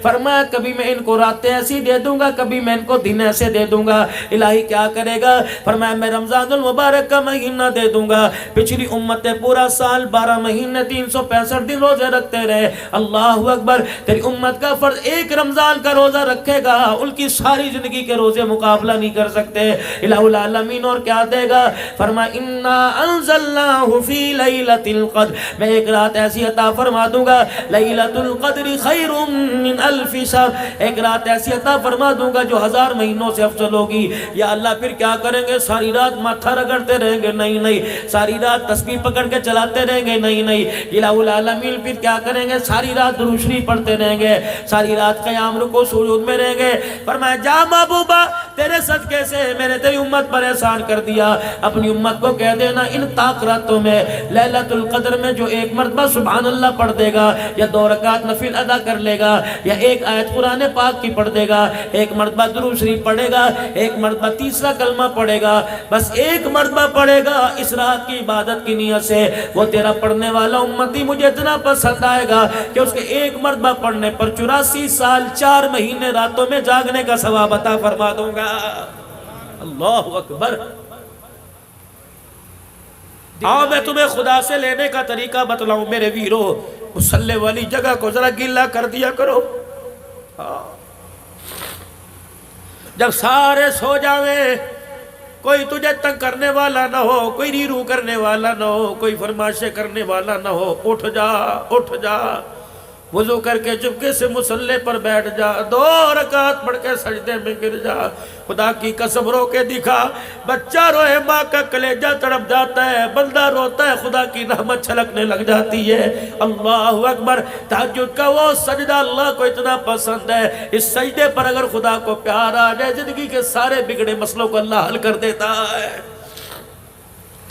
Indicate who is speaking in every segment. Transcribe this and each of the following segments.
Speaker 1: فرمایا کبھی میں ان کو راتیں ایسی دے دوں گا، کبھی میں ان کو دن ایسے دے دوں گا۔ الہی کیا کرے گا؟ فرمایا میں رمضان المبارک کا مہینہ دے دوں گا۔ پچھلی امتیں پورا سال 12 مہینے 365 دن روزے رکھتے رہے، اللہ اکبر، تیری امت کا فرض ایک رمضان کا روزہ رکھے گا، ان کی ساری زندگی کے روزے مقابلہ نہیں کر سکتے۔ الہ العالمین اور کیا دے گا؟ فرمایا انا انزلناہ فی لیلۃ القدر، میں ایک رات ایسی عطا فرما دوں گا، لیلۃ القدر خیر من الف شہر، ایک رات ایسی عطا فرما دوں گا جو 1000 مہینوں سے افضل ہوگی۔ یا اللہ پھر کیا کریں گے؟ ساری رات ماتھا رگڑتے رہیں گے؟ نہیں، ساری رات تسبیح پکڑ کے چلاتے رہیں گے؟ نہیں، الہ العالمین پھر کیا کریں گے؟ ساری رات درود شریف پڑھتے رہیں گے، ساری رات قیام رکوع سجود میں رہیں گے۔ فرمایا جا محبوبہ، تیرے صدقے سے میں نے تیری امت پر احسان کر دیا، اپنی امت کو کہہ دینا ان طاقتوں میں لیلۃ القدر میں جو ایک مرتبہ سبحان اللہ پڑھ دے گا، یا 2 رکعت نفل ادا کر لے گا، یا ایک آیت قرآن پاک کی پڑھ دے گا، ایک مرتبہ درود شریف پڑھے گا، ایک مرتبہ تیسرا کلمہ پڑھے گا، بس ایک مرتبہ پڑھے گا اس رات کی عبادت کی نیت سے، وہ تیرا پڑھنے والا امتی مجھے اتنا پسند آئے گا کہ اس کے ایک مرتبہ پڑھنے پر 84 سال 4 مہینے راتوں میں جاگنے کا ثواب عطا فرما دوں گا۔ اللہ اکبر۔ آؤ میں تمہیں خدا سے لینے کا طریقہ بتلاؤں میرے ویرو، مصلی والی جگہ کو ذرا گیلا کر دیا کرو۔ جب سارے سو جاویں، کوئی تجھے تنگ کرنے والا نہ ہو، کوئی ریرو کرنے والا نہ ہو، کوئی فرمائشیں کرنے والا نہ ہو، اٹھ جا، وضو کر کے چپکے سے مصلی پر بیٹھ جا، 2 رکعت پڑھ کے سجدے میں گر جا، خدا کی قسم رو کے دکھا، بچہ روئے ماں کا کلیجہ تڑپ جاتا ہے، بندہ روتا ہے خدا کی رحمت چھلکنے لگ جاتی ہے۔ اللہ اکبر۔ تہجد کا وہ سجدہ اللہ کو اتنا پسند ہے، اس سجدے پر اگر خدا کو پیار آ جائے زندگی کے سارے بگڑے مسئلوں کو اللہ حل کر دیتا ہے۔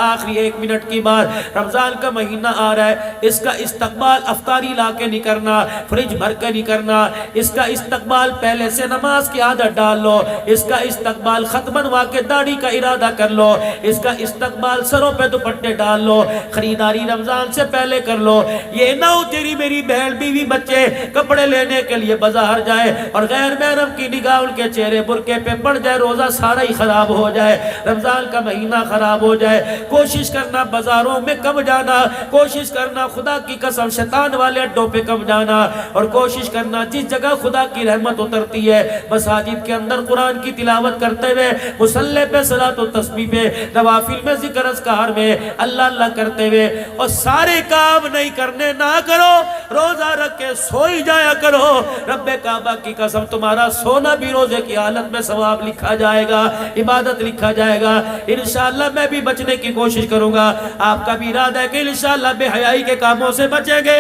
Speaker 1: آخری 1 منٹ کی بات، رمضان کا مہینہ آ رہا ہے، اس کا استقبال افطاری لا کے نہیں کرنا، فریج بھر کے نہیں کرنا، اس کا استقبال پہلے سے نماز کی عادت ڈال لو، اس کا استقبال خط بنوا کے داڑھی کا ارادہ کر لو، اس کا استقبال سروں پہ دوپٹے ڈال لو، خریداری رمضان سے پہلے کر لو۔ یہ نہ ہو تیری میری بہن بیوی بچے کپڑے لینے کے لیے بازار جائے اور غیر محرم کی نگاہ ان کے چہرے برقعے پہ پڑ جائے، روزہ سارا ہی خراب ہو جائے، رمضان کا مہینہ خراب ہو جائے۔ کوشش کرنا بازاروں میں کم جانا، کوشش کرنا خدا کی قسم شیطان والے اڈوں پہ کم جانا، اور کوشش کرنا جس جگہ خدا کی رحمت اترتی ہے مساجد کے اندر قرآن کی تلاوت کرتے ہوئے، مصلی پہ صلاۃ و تسبیح پہ، نوافل میں ذکر اذکار میں اللہ اللہ کرتے ہوئے، اور سارے کام نہیں کرنے نہ کرو، روزہ رکھ کے سوئی جایا کرو۔ رب کعبہ کی قسم تمہارا سونا بھی روزے کی حالت میں ثواب لکھا جائے گا، عبادت لکھا جائے گا۔ انشاءاللہ میں بھی بچنے کی کوشش کروں گا، آپ کا بھی ارادہ ہے کہ انشاءاللہ بے حیائی کے کاموں سے بچیں گے۔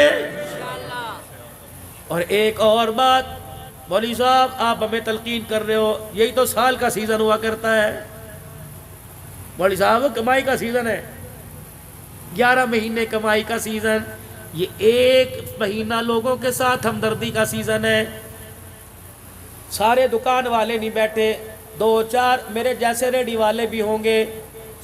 Speaker 1: اور ایک اور بات، مولوی صاحب آپ ہمیں تلقین کر رہے ہو، یہی تو سال کا سیزن ہوا کرتا ہے، مولوی صاحب کمائی کا سیزن ہے، 11 مہینے کمائی کا سیزن، یہ 1 مہینہ لوگوں کے ساتھ ہمدردی کا سیزن ہے۔ سارے دکان والے نہیں بیٹھے، 2-4 میرے جیسے ریڈی والے بھی ہوں گے،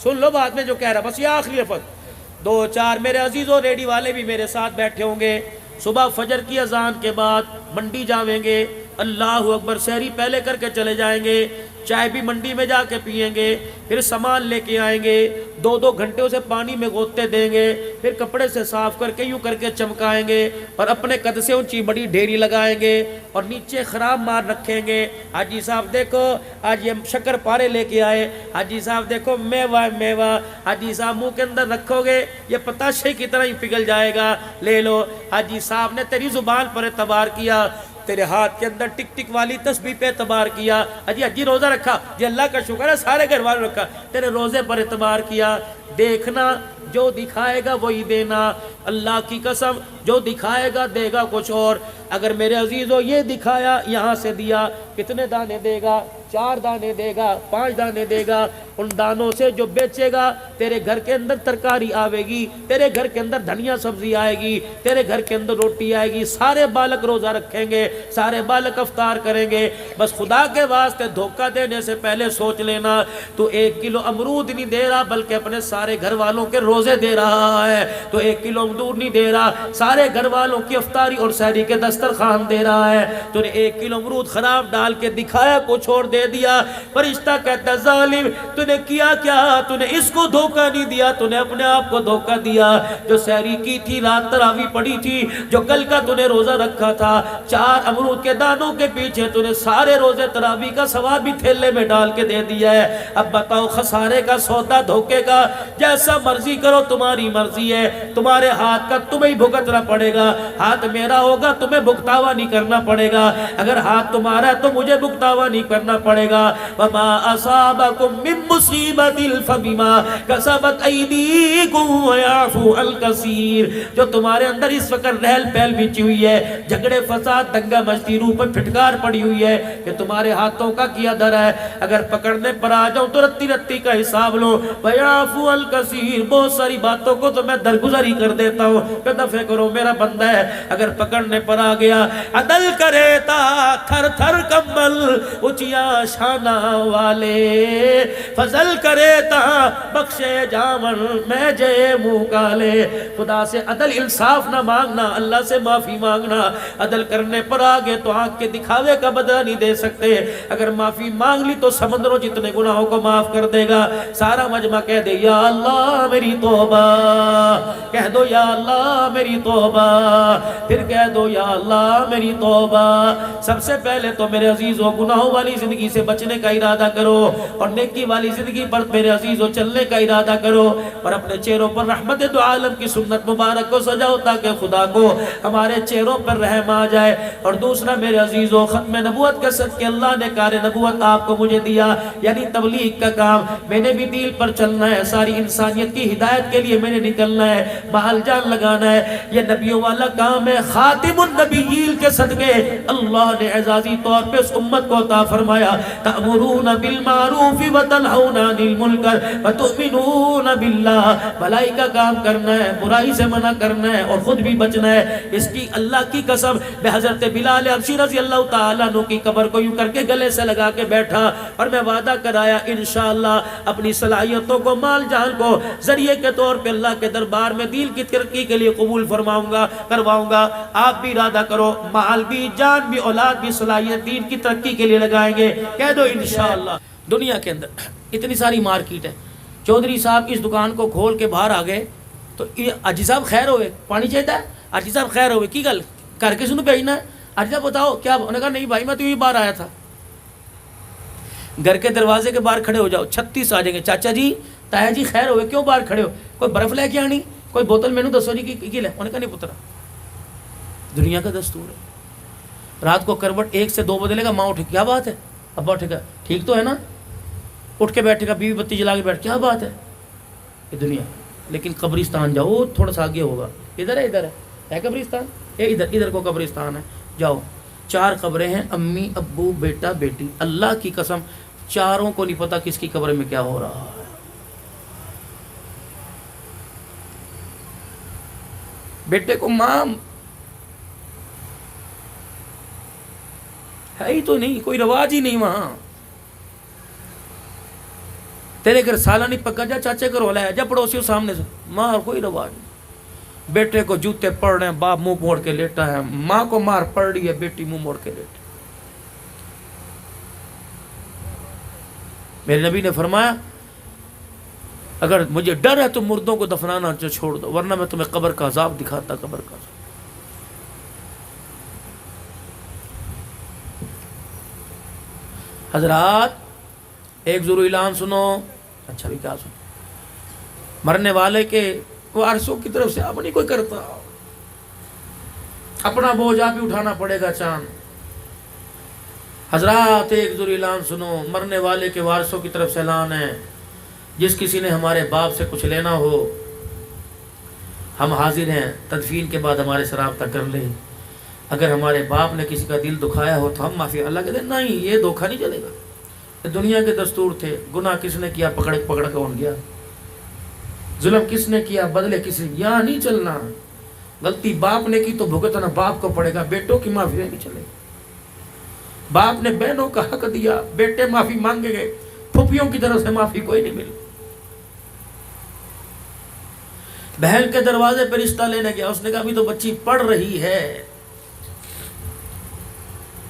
Speaker 1: سن لو بعد میں جو کہہ رہا، بس یہ آخری لفظ، 2-4 میرے عزیزوں ریڈی والے بھی میرے ساتھ بیٹھے ہوں گے۔ صبح فجر کی اذان کے بعد منڈی جاویں گے، اللہ اکبر، سحری پہلے کر کے چلے جائیں گے، چائے بھی منڈی میں جا کے پئیں گے، پھر سامان لے کے آئیں گے، 2-2 گھنٹے اسے پانی میں گوتے دیں گے، پھر کپڑے سے صاف کر کے یوں کر کے چمکائیں گے، اور اپنے قد سے اونچی بڑی ڈھیری لگائیں گے، اور نیچے خراب مار رکھیں گے۔ حاجی صاحب دیکھو آج یہ شکر پارے لے کے آئے، حاجی صاحب دیکھو میوہ میوہ، حاجی صاحب منہ کے اندر رکھو گے یہ پتاشے کی طرح ہی پگھل جائے گا، لے لو۔ حاجی صاحب نے تیری زبان پر اعتبار کیا، تیرے ہاتھ کے اندر ٹک ٹک والی تسبیح پہ اعتبار کیا، حجی روزہ رکھا، جی اللہ کا شکر ہے سارے گھر والوں رکھا، تیرے روزے پر اعتبار کیا۔ دیکھنا جو دکھائے گا وہی دینا، اللہ کی قسم جو دکھائے گا دے گا کچھ اور۔ اگر میرے عزیزو یہ دکھایا یہاں سے دیا، کتنے دانے دے گا؟ 4 دانے دے گا، 5 دانے دے گا، ان دانوں سے جو بیچے گا تیرے گھر کے اندر ترکاری آوے گی، تیرے گھر کے اندر دھنیا سبزی آئے گی، تیرے گھر کے اندر روٹی آئے گی، سارے بالک روزہ رکھیں گے، سارے بالک افطار کریں گے۔ بس خدا کے واسطے دھوکہ دینے سے پہلے سوچ لینا، تو 1 کلو امرود نہیں دے رہا بلکہ اپنے سارے گھر والوں کے روزے دے رہا ہے، تو 1 کلو امرود نہیں دے رہا، سارے گھر والوں کی افطاری اور سحری کے دست دسترخوان دے رہا ہے، تو نے 1 کلو امرود خراب ڈال کے دکھایا، کچھ اور دے دیا۔ فرشتہ کہتا ہے ظالم تو نے کیا کیا؟ تو نے اس کو دھوکہ نہیں دیا، تو نے اپنے آپ کو دھوکہ دیا۔ جو سحری کی تھی، رات تراوی پڑی تھی، جو کل کا تو نے روزہ رکھا تھا، 4 امرود کے دانوں کے پیچھے تو نے سارے روزے تراوی کا ثواب بھی تھیلے میں ڈال کے دے دیا ہے۔ اب بتاؤ خسارے کا سودا، دھوکے کا، جیسا مرضی کرو تمہاری مرضی ہے، تمہارے ہاتھ کا تمہیں بھگتنا پڑے گا۔ ہاتھ میرا ہوگا تمہیں بھگتاوا نہیں کرنا پڑے گا، اگر ہاتھ تمہارا ہے تو مجھے بھگتاوا نہیں کرنا پڑے گا۔ وما اصابکم من مصیبت فبما کسبت ایدیکم ویعفو عن کثیر۔ جو تمہارے اندر اس وقت رہل پہل بچی ہوئی ہے، جھگڑے فساد دنگا مچتی، روح پر پھٹکار پڑی ہوئی ہے کہ تمہارے ہاتھوں کا کیا در ہے، اگر پکڑنے پر آ جاؤں تو رتی رتی کا حساب لو۔ ویعفو عن کثیر، بہت ساری باتوں کو تو میں درگزر ہی کر دیتا ہوں کہ دفع کرو میرا بندہ ہے، اگر پکڑنے پر آ گیا عدل کرے تا تھر تھر کمبل اچیا شانہ والے، فضل کرے تا بخشے جامن میں جے منہ کالے۔ خدا سے عدل انصاف نہ مانگنا، اللہ سے معافی مانگنا۔ عدل کرنے پر آگے تو آنکھ کے دکھاوے کا بدلہ نہیں دے سکتے، اگر معافی مانگ لی تو سمندروں جتنے گناہوں کو معاف کر دے گا۔ سارا مجمع کہہ دے یا اللہ میری توبہ، کہہ دو یا اللہ میری توبہ، پھر کہہ دو یا اللہ میری توبہ۔ سب سے پہلے تو میرے عزیزو گناہوں والی زندگی سے بچنے کا ارادہ کرو، اور نیکی والی زندگی پر میرے عزیزو چلنے کا ارادہ کرو، اور اپنے چہروں پر رحمت دو عالم کی سنت مبارک کو سجاؤ تاکہ خدا کو ہمارے چہروں پر رحم آ جائے۔ اور دوسرا میرے عزیزو ختم نبوت کے صدقے اللہ نے کار نبوت آپ کو مجھے دیا، یعنی تبلیغ کا کام، میں نے بھی دین پر چلنا ہے، ساری انسانیت کی ہدایت کے لیے میں نے نکلنا ہے، مال جان لگانا ہے، یہ نبیوں والا کام ہے۔ خاتم النبیین کے صدقے اللہ نے اعزازی طور پہ اس امت کو عطا فرمایا، تأمرون بالمعروف وتنہون عن المنکر وتؤمنون باللہ، بھلائی کا کام کرنا ہے، برائی سے منع کرنا ہے، اور خود بھی بچنا ہے۔ اس کی اللہ کی قسم، میں حضرت بلال حبشی رضی اللہ تعالیٰ عنہ کی قبر کو یوں کر کے گلے سے لگا کے بیٹھا، اور میں وعدہ کرایا انشاءاللہ اپنی صلاحیتوں کو، مال جان کو ذریعے کے طور پہ اللہ کے دربار میں دین کی ترقی کے لیے قبول فرماؤں گا، کرواؤں گا۔ آپ بھی ارادہ کرو، مال بھی، جان بھی، اولاد بھی، صلاحیت دین کی ترقی کے لیے لگائیں گے، کہہ دو انشاءاللہ۔ دنیا کے اندر اتنی ساری مارکیٹ ہے، چودھری صاحب اس دکان کو کھول کے باہر آ گئے تو حاجی صاحب خیر ہوئے، پانی چاہتا ہے، حاجی صاحب خیر ہوئے، کی گل کر کے سنو بھیجنا ہے، حاجی صاحب بتاؤ کیا؟ انہوں نے کہا نہیں بھائی میں تو ہی باہر آیا تھا۔ گھر کے دروازے کے باہر کھڑے ہو جاؤ، 36 آ جائیں گے، چاچا جی تایا جی خیر ہوئے، کیوں باہر کھڑے ہو؟ کوئی برف لے کے آنی، کوئی بوتل مینو دسو جی کی لے؟ انہوں نے کہا نہیں پترا، دنیا کا دستور ہے۔ رات کو کروٹ 1 سے 2 بدلے گا، ماں اٹھے کیا بات ہے، ابا اٹھے گا ٹھیک تو ہے نا، اٹھ کے بیٹھے گا، بیوی بتی جلا کے بیٹھ، کیا بات ہے، یہ دنیا۔ لیکن قبرستان جاؤ، تھوڑا سا آگے ہوگا، ادھر ہے قبرستان، ادھر کو قبرستان ہے، جاؤ 4 قبریں ہیں، امی ابو بیٹا بیٹی، اللہ کی قسم چاروں کو نہیں پتا کس کی قبر میں کیا ہو رہا ہے۔ بیٹے کو ماں ہے ہی تو نہیں، کوئی رواج ہی نہیں وہاں، تیرے گھر سالہ نہیں پکا، جا چاچے کا رولا ہے، جا پڑوسیوں سامنے سے، ماں کوئی رواج نہیں۔ بیٹے کو جوتے پڑ رہے ہیں، باپ منہ موڑ کے لیٹا ہے، ماں کو مار پڑ رہی ہے، بیٹی منہ موڑ کے لیٹی۔ میرے نبی نے فرمایا اگر مجھے ڈر ہے تو مردوں کو دفنانا چھوڑ دو، ورنہ میں تمہیں قبر کا عذاب دکھاتا، قبر کا عذاب۔ حضرات ایک ضرور اعلان سنو، اچھا بھی کیا سنو، مرنے والے کے وارثوں کی طرف سے اب نہیں کوئی کرتا، اپنا بوجھ آپ ہی اٹھانا پڑے گا چاند۔ حضرات ایک ضرور اعلان سنو، مرنے والے کے وارثوں کی طرف سے اعلان ہے، جس کسی نے ہمارے باپ سے کچھ لینا ہو، ہم حاضر ہیں، تدفین کے بعد ہمارے سے رابطہ کر لیں۔ اگر ہمارے باپ نے کسی کا دل دکھایا ہو تو ہم معافی، اللہ کہتے ہیں نہیں یہ دھوکہ نہیں چلے گا، یہ دنیا کے دستور تھے۔ گناہ کس نے کیا، پکڑ کون گیا، ظلم کس نے کیا، بدلے کس نے، یہاں نہیں چلنا۔ غلطی باپ نے کی تو بھگتنا باپ کو پڑے گا، بیٹوں کی معافی نہیں چلے گی۔ باپ نے بہنوں کا حق دیا، بیٹے معافی مانگے گئے، پھوپھیوں کی طرف سے معافی کوئی نہیں ملی۔ بہن کے دروازے پہ رشتہ لینے گیا، اس نے کہا ابھی تو بچی پڑھ رہی ہے،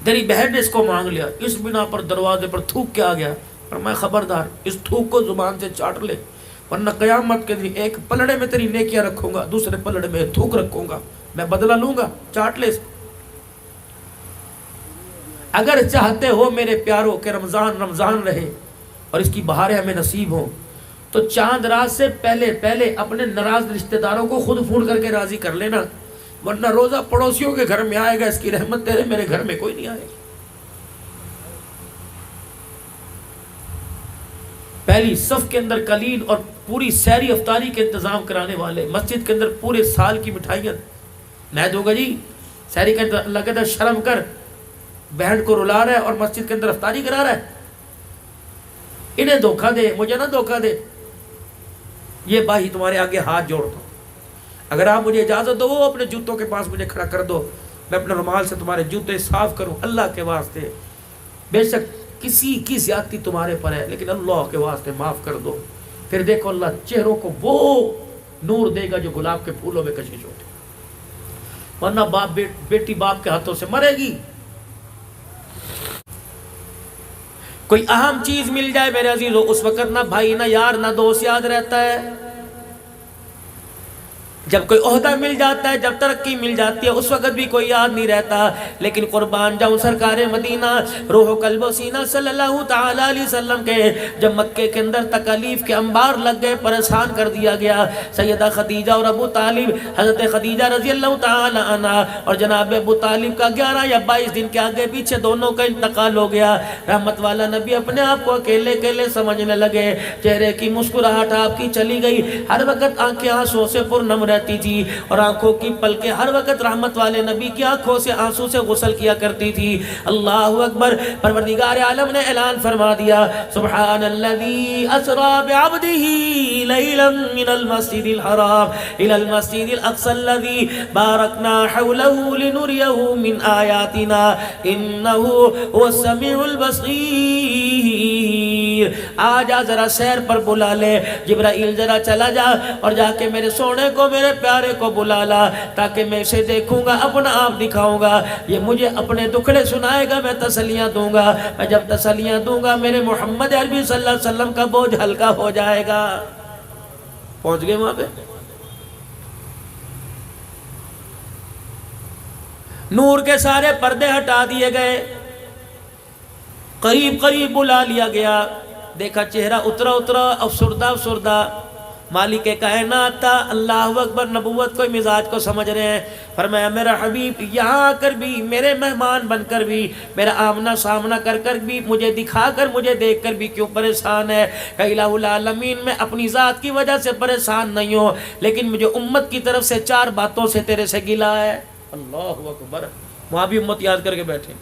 Speaker 1: تیری بہن نے اس کو مانگ لیا، اس بنا پر دروازے پر تھوک کے آ گیا، اور میں خبردار اس تھوک کو زبان سے چاٹ لے، ورنہ قیامت کے دن ایک پلڑے میں تیری نیکیاں رکھوں گا، دوسرے پلڑے میں تھوک رکھوں گا، میں بدلہ لوں گا، چاٹ لے اس کو۔ اگر چاہتے ہو میرے پیاروں کہ رمضان رمضان رہے اور اس کی بہاریں ہمیں نصیب ہوں، تو چاند رات سے پہلے اپنے ناراض رشتہ داروں کو خود فون کر کے راضی کر لینا، ورنہ روزہ پڑوسیوں کے گھر میں آئے گا، اس کی رحمت تیرے میرے گھر میں کوئی نہیں آئے گا۔ پہلی صف کے اندر قلین اور پوری سحری افطاری کے انتظام کرانے والے، مسجد کے اندر پورے سال کی مٹھائیاں میں دوں گا جی، سحری کے اندر اللہ کہتا ہے شرم کر، بہن کو رلا رہا ہے اور مسجد کے اندر افطاری کرا رہا ہے، انہیں دھوکہ دے، مجھے نہ دھوکہ دے۔ یہ بھائی تمہارے آگے ہاتھ جوڑتا ہوں، اگر آپ مجھے اجازت دو وہ اپنے جوتوں کے پاس مجھے کھڑا کر دو، میں اپنے رومال سے تمہارے جوتے صاف کروں اللہ کے واسطے، بے شک کسی کی زیادتی تمہارے پر ہے لیکن اللہ کے واسطے معاف کر دو۔ پھر دیکھو اللہ چہروں کو وہ نور دے گا جو گلاب کے پھولوں میں کشش ہوتے، ورنہ باپ بیٹی باپ کے ہاتھوں سے مرے گی۔ کوئی اہم چیز مل جائے میرے عزیزو، اس وقت نہ بھائی نہ یار نہ دوست یاد رہتا ہے، جب کوئی عہدہ مل جاتا ہے، جب ترقی مل جاتی ہے، اس وقت بھی کوئی یاد نہیں رہتا۔ لیکن قربان جاؤں سرکار مدینہ روح و قلب و سینہ صلی اللہ تعالیٰ علیہ وسلم کے جب مکے کے اندر تکالیف کے انبار لگ گئے، پریشان کر دیا گیا، سیدہ خدیجہ اور ابو طالب، حضرت خدیجہ رضی اللہ تعالیٰ عنہ اور جناب ابو طالب کا 11 یا 22 دن کے آگے پیچھے دونوں کا انتقال ہو گیا۔ رحمت والا نبی اپنے آپ کو اکیلے اکیلے سمجھنے لگے، چہرے کی مسکراہٹ آپ کی چلی گئی، ہر وقت آنکھیں آنسوں سے پرنم رہتی تھی، اور آنکھوں کی پلکیں ہر وقت رحمت والے نبی کی آنکھوں سے آنسو سے غسل کیا کرتی تھی۔ اللہ اکبر، پروردگار عالم نے اعلان فرما دیا، سبحان الذی اسری بعبدہ لیلا من المسجد الحرام الى المسجد الاقصى الذی بارکنا حولہ لنریہ من آیاتنا انہ هو السمیع البصیر۔ آجا ذرا سیر پر بلا لے، جبرائیل ذرا چلا جا اور جا کے میرے سونے کو میرے پیارے کو بلا لا، تاکہ میں اسے دیکھوں گا، اپنا آپ دکھاؤں گا، یہ مجھے اپنے دکھڑے سنائے گا، میں تسلیاں دوں گا، میں جب تسلیاں دوں گا میرے محمد عربی صلی اللہ علیہ وسلم کا بوجھ ہلکا ہو جائے گا۔ پہنچ گئے وہاں پہ، نور کے سارے پردے ہٹا دیے گئے، قریب قریب بلا لیا گیا، دیکھا چہرہ اترا افسردہ مالک کائنات تھا۔ اللہ اکبر، نبوت کو مزاج کو سمجھ رہے ہیں، فرمایا میرا حبیب یہاں آ کر بھی، میرے مہمان بن کر بھی، میرا آمنا سامنا کر کر بھی، مجھے دکھا کر مجھے دیکھ کر بھی کیوں پریشان ہے؟ کہ الہ العالمین میں اپنی ذات کی وجہ سے پریشان نہیں ہوں، لیکن مجھے امت کی طرف سے 4 باتوں سے تیرے سے گلہ ہے۔ اللہ اکبر، وہاں بھی امت یاد کر کے بیٹھے،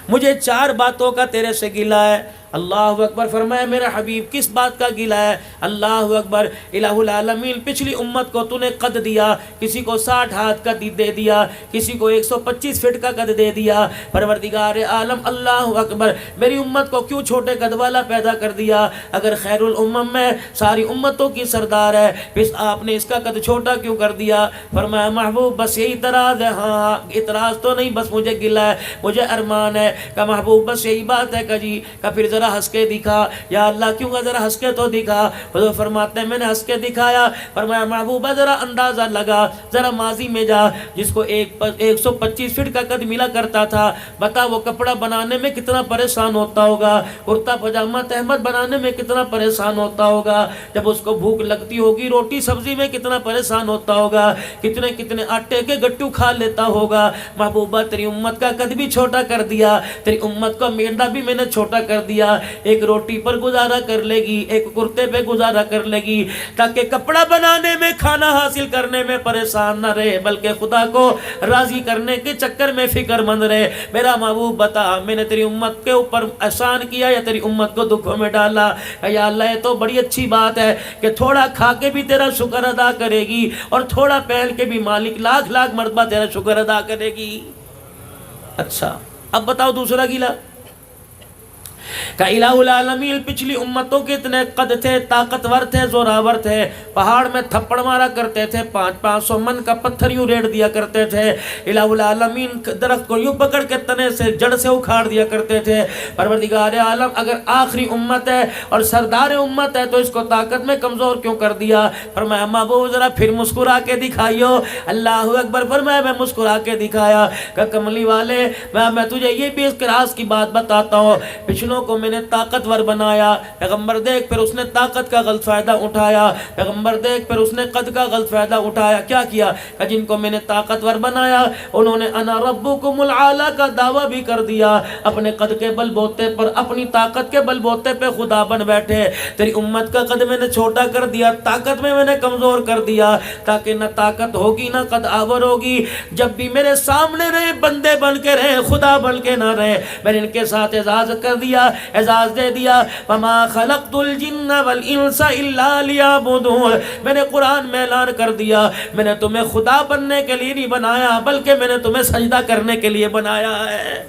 Speaker 1: مجھے 4 باتوں کا تیرے سے گلہ ہے۔ اللہ اکبر، فرمایا میرا حبیب کس بات کا گلہ ہے؟ اللہ اکبر، الہ العالمین پچھلی امت کو تو نے قد دیا، کسی کو 60 ہاتھ کا دے دیا، کسی کو 125 فٹ کا قد دے دیا، پروردگار عالم اللہ اکبر میری امت کو کیوں چھوٹے قد والا پیدا کر دیا؟ اگر خیر الامم میں ساری امتوں کی سردار ہے، پھر آپ نے اس کا قد چھوٹا کیوں کر دیا؟ فرمایا محبوب بس یہی اعتراض ہے، ہاں اعتراض تو نہیں، بس مجھے گلہ ہے، مجھے ارمان ہے۔ کہ محبوب بس یہی بات ہے کہ جی، کہ پھر ذرا ہنس کے دکھا۔ یا اللہ کیوں گا، ذرا ہنس کے تو دکھا۔ حضور فرماتے ہیں میں نے ہنس کے دکھایا۔ فرمایا محبوبہ ذرا اندازہ لگا، ذرا ماضی میں جا، جس کو 125 فٹ کا قد ملا کرتا تھا، بتا وہ کپڑا بنانے میں کتنا پریشان ہوتا ہوگا، کرتا پجامہ تہمت بنانے میں کتنا پریشان ہوتا ہوگا، جب اس کو بھوک لگتی ہوگی روٹی سبزی میں کتنا پریشان ہوتا ہوگا، کتنے آٹے کے گٹو کھا لیتا ہوگا۔ محبوبہ تیری امت کا قد بھی چھوٹا کر دیا، تیری امت کا میدہ بھی میں نے چھوٹا کر دیا، ایک روٹی پر گزارا کر لے گی، ایک کرتے پہ گزارا کر لے گی، تاکہ کپڑا بنانے میں کھانا حاصل کرنے میں پریشان نہ رہے، بلکہ خدا کو راضی کرنے کے چکر میں فکر مند رہے۔ میرا محبوب بتا میں نے تیری امت کے اوپر احسان کیا یا تیری امت کو دکھوں میں ڈالا؟ یا اللہ یہ تو بڑی اچھی بات ہے کہ تھوڑا کھا کے بھی تیرا شکر ادا کرے گی، اور تھوڑا پہن کے بھی مالک لاکھ لاکھ مرتبہ تیرا شکر ادا کرے گی۔ اچھا اب بتاؤ دوسرا گیلا، کہ الہ العالمین پچھلی امتوں کے اتنے قد تھے، طاقتور تھے، زوراور تھے، پہاڑ میں تھپڑ مارا کرتے تھے، 500 من کا پتھر یوں ریڑ دیا کرتے تھے، الہ العالمین درخت کو یوں پکڑ کے تنے سے جڑ سے اکھاڑ دیا کرتے تھے۔ پروردگار عالم اگر آخری امت ہے اور سردار امت ہے تو اس کو طاقت میں کمزور کیوں کر دیا؟ فرمایا محبوب ذرا پھر مسکرا کے دکھائیو۔ اللہ اکبر فرمایا میں مسکرا کے دکھایا کہ کملی والے میں تجھے یہ بھی اس قراص کی بات بتاتا ہوں، پچھلوں کو میں نے طاقتور بنایا، پیغمبر دیکھ پھر اس نے طاقت کا غلط فائدہ اٹھایا، پیغمبر دیکھ پھر اس نے قد کا غلط فائدہ اٹھایا۔ کیا کیا کہ جن کو میں نے طاقتور بنایا انہوں نے انا ربکم العالی کا دعویٰ بھی کر دیا، اپنے قد کے بل بوتے پر، اپنی طاقت کے بل بوتے پہ خدا بن بیٹھے۔ تیری امت کا قد میں نے چھوٹا کر دیا، طاقت میں نے کمزور کر دیا، تاکہ نہ طاقت ہوگی نہ قد آور ہوگی، جب بھی میرے سامنے رہے بندے بن کے رہے، خدا بن کے نہ رہے۔ میں نے ان کے ساتھ اعزاز کر دیا، اعزاز دے دیا، وما خلقت الجن والانس الا لیعبدون۔ میں نے قرآن میں اعلان کر دیا میں نے تمہیں خدا بننے کے لیے نہیں بنایا بلکہ میں نے تمہیں سجدہ کرنے کے لیے بنایا ہے۔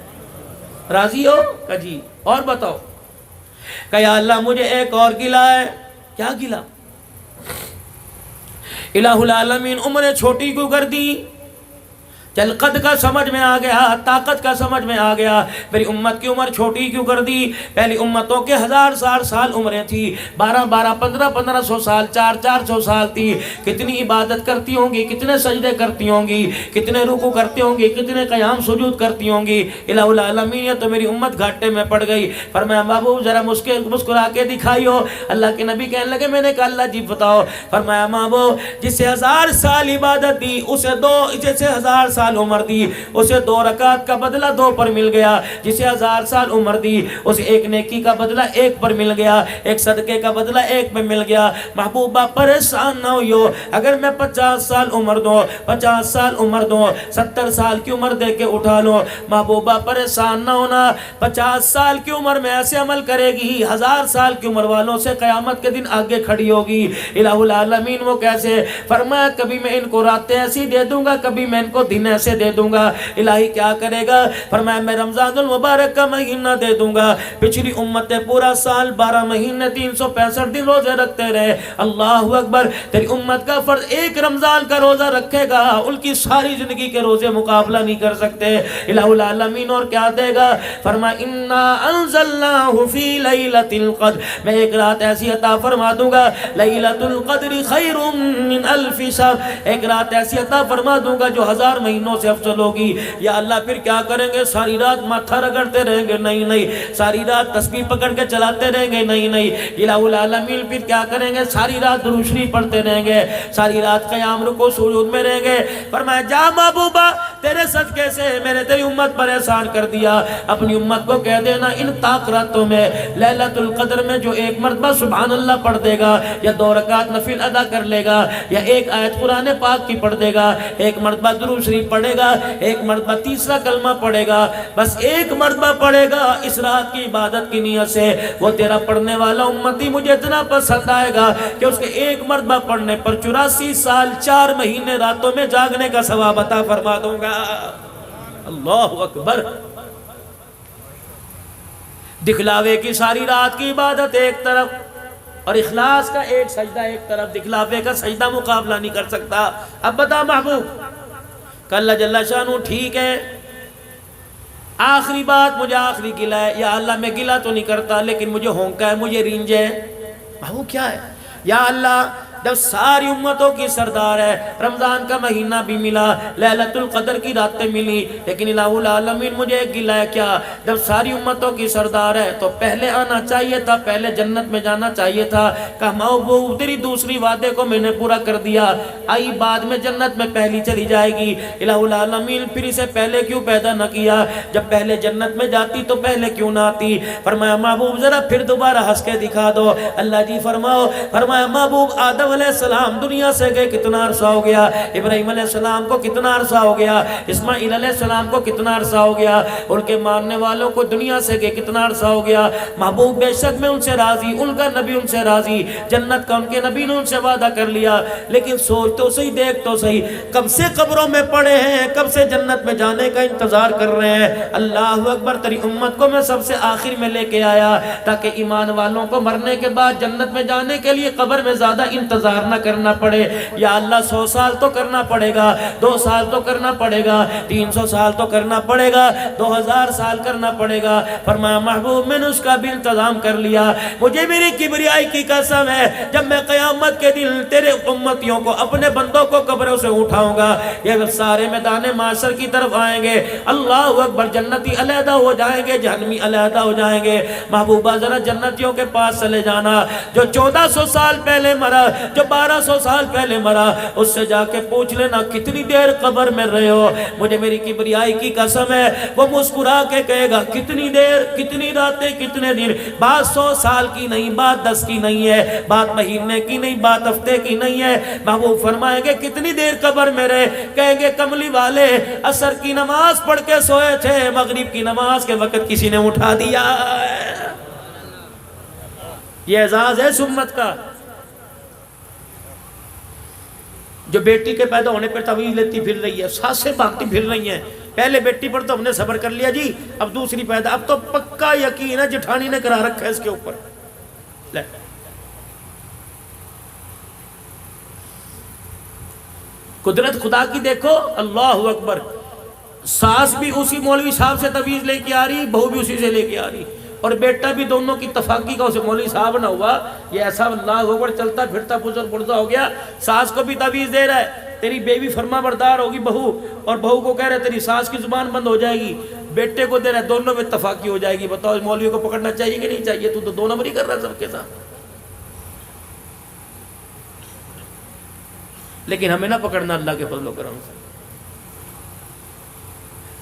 Speaker 1: راضی ہو کہ جی؟ اور بتاؤ کہ یا اللہ مجھے ایک اور گلہ ہے۔ کیا گلہ؟ الہ العالمین عمریں چھوٹی کیوں کر دی؟ چل قد کا سمجھ میں آ گیا، طاقت کا سمجھ میں آ گیا، میری امت کی عمر چھوٹی کیوں کر دی؟ پہلی امتوں کے 1000 سال عمریں تھی، 1500 سال، 400 سال تھی۔ کتنی عبادت کرتی ہوں گی، کتنے سجدے کرتی ہوں گی، کتنے رکوع کرتی ہوں گی، کتنے قیام سجود کرتی ہوں گی۔ الہ العالمین یہ تو میری امت گھاٹے میں پڑ گئی۔ فرمایا محبوب ذرا مسکرا کے دکھائیو۔ اللہ کے نبی کہنے لگے میں نے کہا اللہ جی بتاؤ۔ فرمایا محبوب جسے 1000 سال عبادت دی اسے جسے 1000 سال عمر دی اسے 2 رکعت کا بدلہ 2 پر مل گیا، جسے 1000 سال عمر دی اسے 1 نیکی کا بدلہ 1 پر مل گیا، 1 صدقے کا بدلہ 1 میں مل گیا۔ محبوبہ پریشان نہ ہوئیو، اگر میں 50 سال عمر دوں، 50 سال عمر دوں، 70 سال کی عمر دے کے اٹھا لوں، محبوبہ پریشان نہ ہونا، 50 سال کی عمر میں ایسے عمل کرے گی 1000 سال کی عمر والوں سے قیامت کے دن آگے کھڑی ہوگی۔ الہ العالمین وہ کیسے؟ فرمایا کبھی میں ان کو راتیں ایسی دے دوں گا، کبھی میں ان کو دن ایسے دے دوں گا۔ الہی کیا کرے گا؟ فرمایا میں رمضان المبارک کا مہینہ دے دوں گا۔ پچھلی امتیں پورا سال 12 مہینے 365 دن روزے رکھتے رہے، اللہ اکبر، تیری امت کا فرض 1 رمضان کا روزہ رکھے گا، ان کی ساری زندگی کے روزے مقابلہ نہیں کر سکتے۔ الہ العالمین اور کیا دے گا؟ فرمایا انا انزلناہ فی لیلۃ القدر، میں ایک رات ایسی عطا فرما دوں گا، لیلۃ القدر خیر من الف شہر، ایک رات ایسی عطا فرما دوں گا جو 1000 مہینوں سے افضل ہوگی۔ یا اللہ پھر کیا کریں گے؟ ساری رات ماتھا رگڑتے رہیں گے؟ نہیں نہیں۔ ساری رات تسبیح پکڑ کے چلاتے رہیں گے؟ نہیں نہیں۔ الہ العالمین پھر کیا کریں گے؟ ساری رات درود شریف پڑھتے رہیں گے، ساری رات قیام رکوع سجود میں رہیں گے۔ فرمایا جا محبوبہ تیرے صدقے سے میں نے تیری امت پر احسان کر دیا، اپنی امت کو کہہ دینا ان طاق راتوں میں لیلۃ القدر میں جو 1 مرتبہ سبحان اللہ پڑھ دے گا یا 2 رکعت نفل ادا کر لے گا یا 1 آیت قرآن پاک کی پڑھ دے گا، 1 مرتبہ درود شریف پڑھے گا، 1 مرتبہ تیسرا کلمہ پڑھے گا، بس 1 مرتبہ پڑھے گا اس رات کی عبادت کی نیت سے، وہ تیرا پڑھنے والا امتی مجھے اتنا پسند آئے گا کہ اس کے 1 مرتبہ پڑھنے پر 84 سال 4 مہینے راتوں میں جاگنے کا ثواب عطا فرما دوں گا۔ اللہ اکبر۔ دکھلاوے کی ساری رات کی عبادت ایک طرف اور اخلاص کا ایک سجدہ ایک طرف، دکھلاوے کا سجدہ مقابلہ نہیں کر سکتا۔ اب بتا محبوب کہ اللہ جل شانہ ٹھیک ہے، آخری بات مجھے آخری گلہ ہے، یا اللہ میں گلہ تو نہیں کرتا لیکن مجھے ہونکا ہے، مجھے رینج ہے۔ محبوب کیا ہے؟ یا اللہ جب ساری امتوں کی سردار ہے، رمضان کا مہینہ بھی ملا، لیلۃ القدر کی راتیں ملی، لیکن الہ العالمین مجھے ایک گلہ ہے کیا؟ جب ساری امتوں کی سردار ہے تو پہلے آنا چاہیے تھا، پہلے جنت میں جانا چاہیے تھا۔ کہا محبوب تیری دوسری وعدے کو میں نے پورا کر دیا، آئی بعد میں جنت میں پہلی چلی جائے گی۔ الہ العالمین پھر اسے پہلے کیوں پیدا نہ کیا؟ جب پہلے جنت میں جاتی تو پہلے کیوں نہ آتی؟ فرمایا محبوب ذرا پھر دوبارہ ہنس کے دکھا دو۔ اللہ جی فرماؤ۔ فرمایا محبوب آدم علیہ السلام دنیا سے گئے کتنا عرصہ ہو گیا، ابراہیم علیہ السلام کو کتنا عرصہ ہو گیا، اسماعیل علیہ السلام کو کتنا عرصہ ہو گیا، ان کے ماننے والوں کو دنیا سے گئے کتنا عرصہ ہو گیا۔ محبوب بے شک میں ان سے راضی، ان کا نبی ان سے راضی، جنت کا ان کے نبی نے ان سے وعدہ کر لیا، لیکن سوچ تو صحیح، دیکھ تو صحیح، کب سے قبروں میں پڑے ہیں، کب سے جنت میں جانے کا انتظار کر رہے ہیں۔ اللہ اکبر، تیری امت کو میں سب سے آخر میں لے کے آیا تاکہ ایمان والوں کو مرنے کے بعد جنت میں جانے کے لیے قبر میں زیادہ انتظار نہ کرنا پڑے۔ یا اللہ 100 سال تو کرنا پڑے گا، 2 سال تو کرنا پڑے گا، 300 سال تو کرنا پڑے گا، 2000 سال کرنا پڑے گا۔ فرمایا محبوب میں نے اس کا بھی انتظام کر لیا، مجھے میری کبریائی کی قسم ہے جب میں قیامت کے دن تیرے امتیوں کو، اپنے بندوں کو قبروں سے اٹھاؤں گا، یہ سارے میدان معاشر کی طرف آئیں گے، اللہ اکبر، جنتی علیحدہ ہو جائیں گے، جہنمی علیحدہ ہو جائیں گے۔ محبوبہ ذرا جنتیوں کے پاس چلے جانا، جو 1400 سال پہلے مرا، جو 1200 سال پہلے مرا، اس سے جا کے پوچھ لینا کتنی دیر قبر میں رہے ہو۔ مجھے میری کبریائی کی قسم ہے وہ مسکرا کے کہے گا کتنی دیر، کتنی راتیں، کتنے دن، بات 100 سال کی نہیں، بات 10 کی نہیں ہے، بات مہینے کی نہیں، بات ہفتے کی نہیں ہے۔ محبوب فرمائیں گے کتنی دیر قبر میں رہے، کہیں گے کملی والے عصر کی نماز پڑھ کے سوئے تھے، مغرب کی نماز کے وقت کسی نے اٹھا دیا۔ یہ اعزاز ہے اس امت کا، جو بیٹی کے پیدا ہونے پر تعویذ لیتی پھر رہی ہے، سانسیں باندھتی پھر رہی ہیں۔ پہلے بیٹی پر تو ہم نے صبر کر لیا جی، اب دوسری پیدا، اب تو پکا یقین ہے جٹھانی نے کرا رکھا ہے اس کے اوپر۔ لے قدرت خدا کی دیکھو، اللہ اکبر، ساس بھی اسی مولوی صاحب سے تعویذ لے کے آ رہی، بہو بھی اسی سے لے کے آ رہی، اور بیٹا بھی دونوں کی تفاقی کا اسے مولوی صاحب نہ ہوا، یہ ایسا اللہ اکبر چلتا پھرتا بزرگ بڑھتا ہو گیا، ساس کو بھی تعویذ دے رہا ہے تیری بیوی فرما بردار ہوگی بہو، اور بہو کو کہہ رہے تیری ساس کی زبان بند ہو جائے گی، بیٹے کو دے رہا ہے دونوں میں اتفاقی ہو جائے گی۔ بتاؤ مولوی کو پکڑنا چاہیے کہ نہیں چاہیے؟ تو 2 نمبر ہی کر رہا ہے سب کے ساتھ۔ لیکن ہمیں نہ پکڑنا اللہ کے فضل و کرم سے۔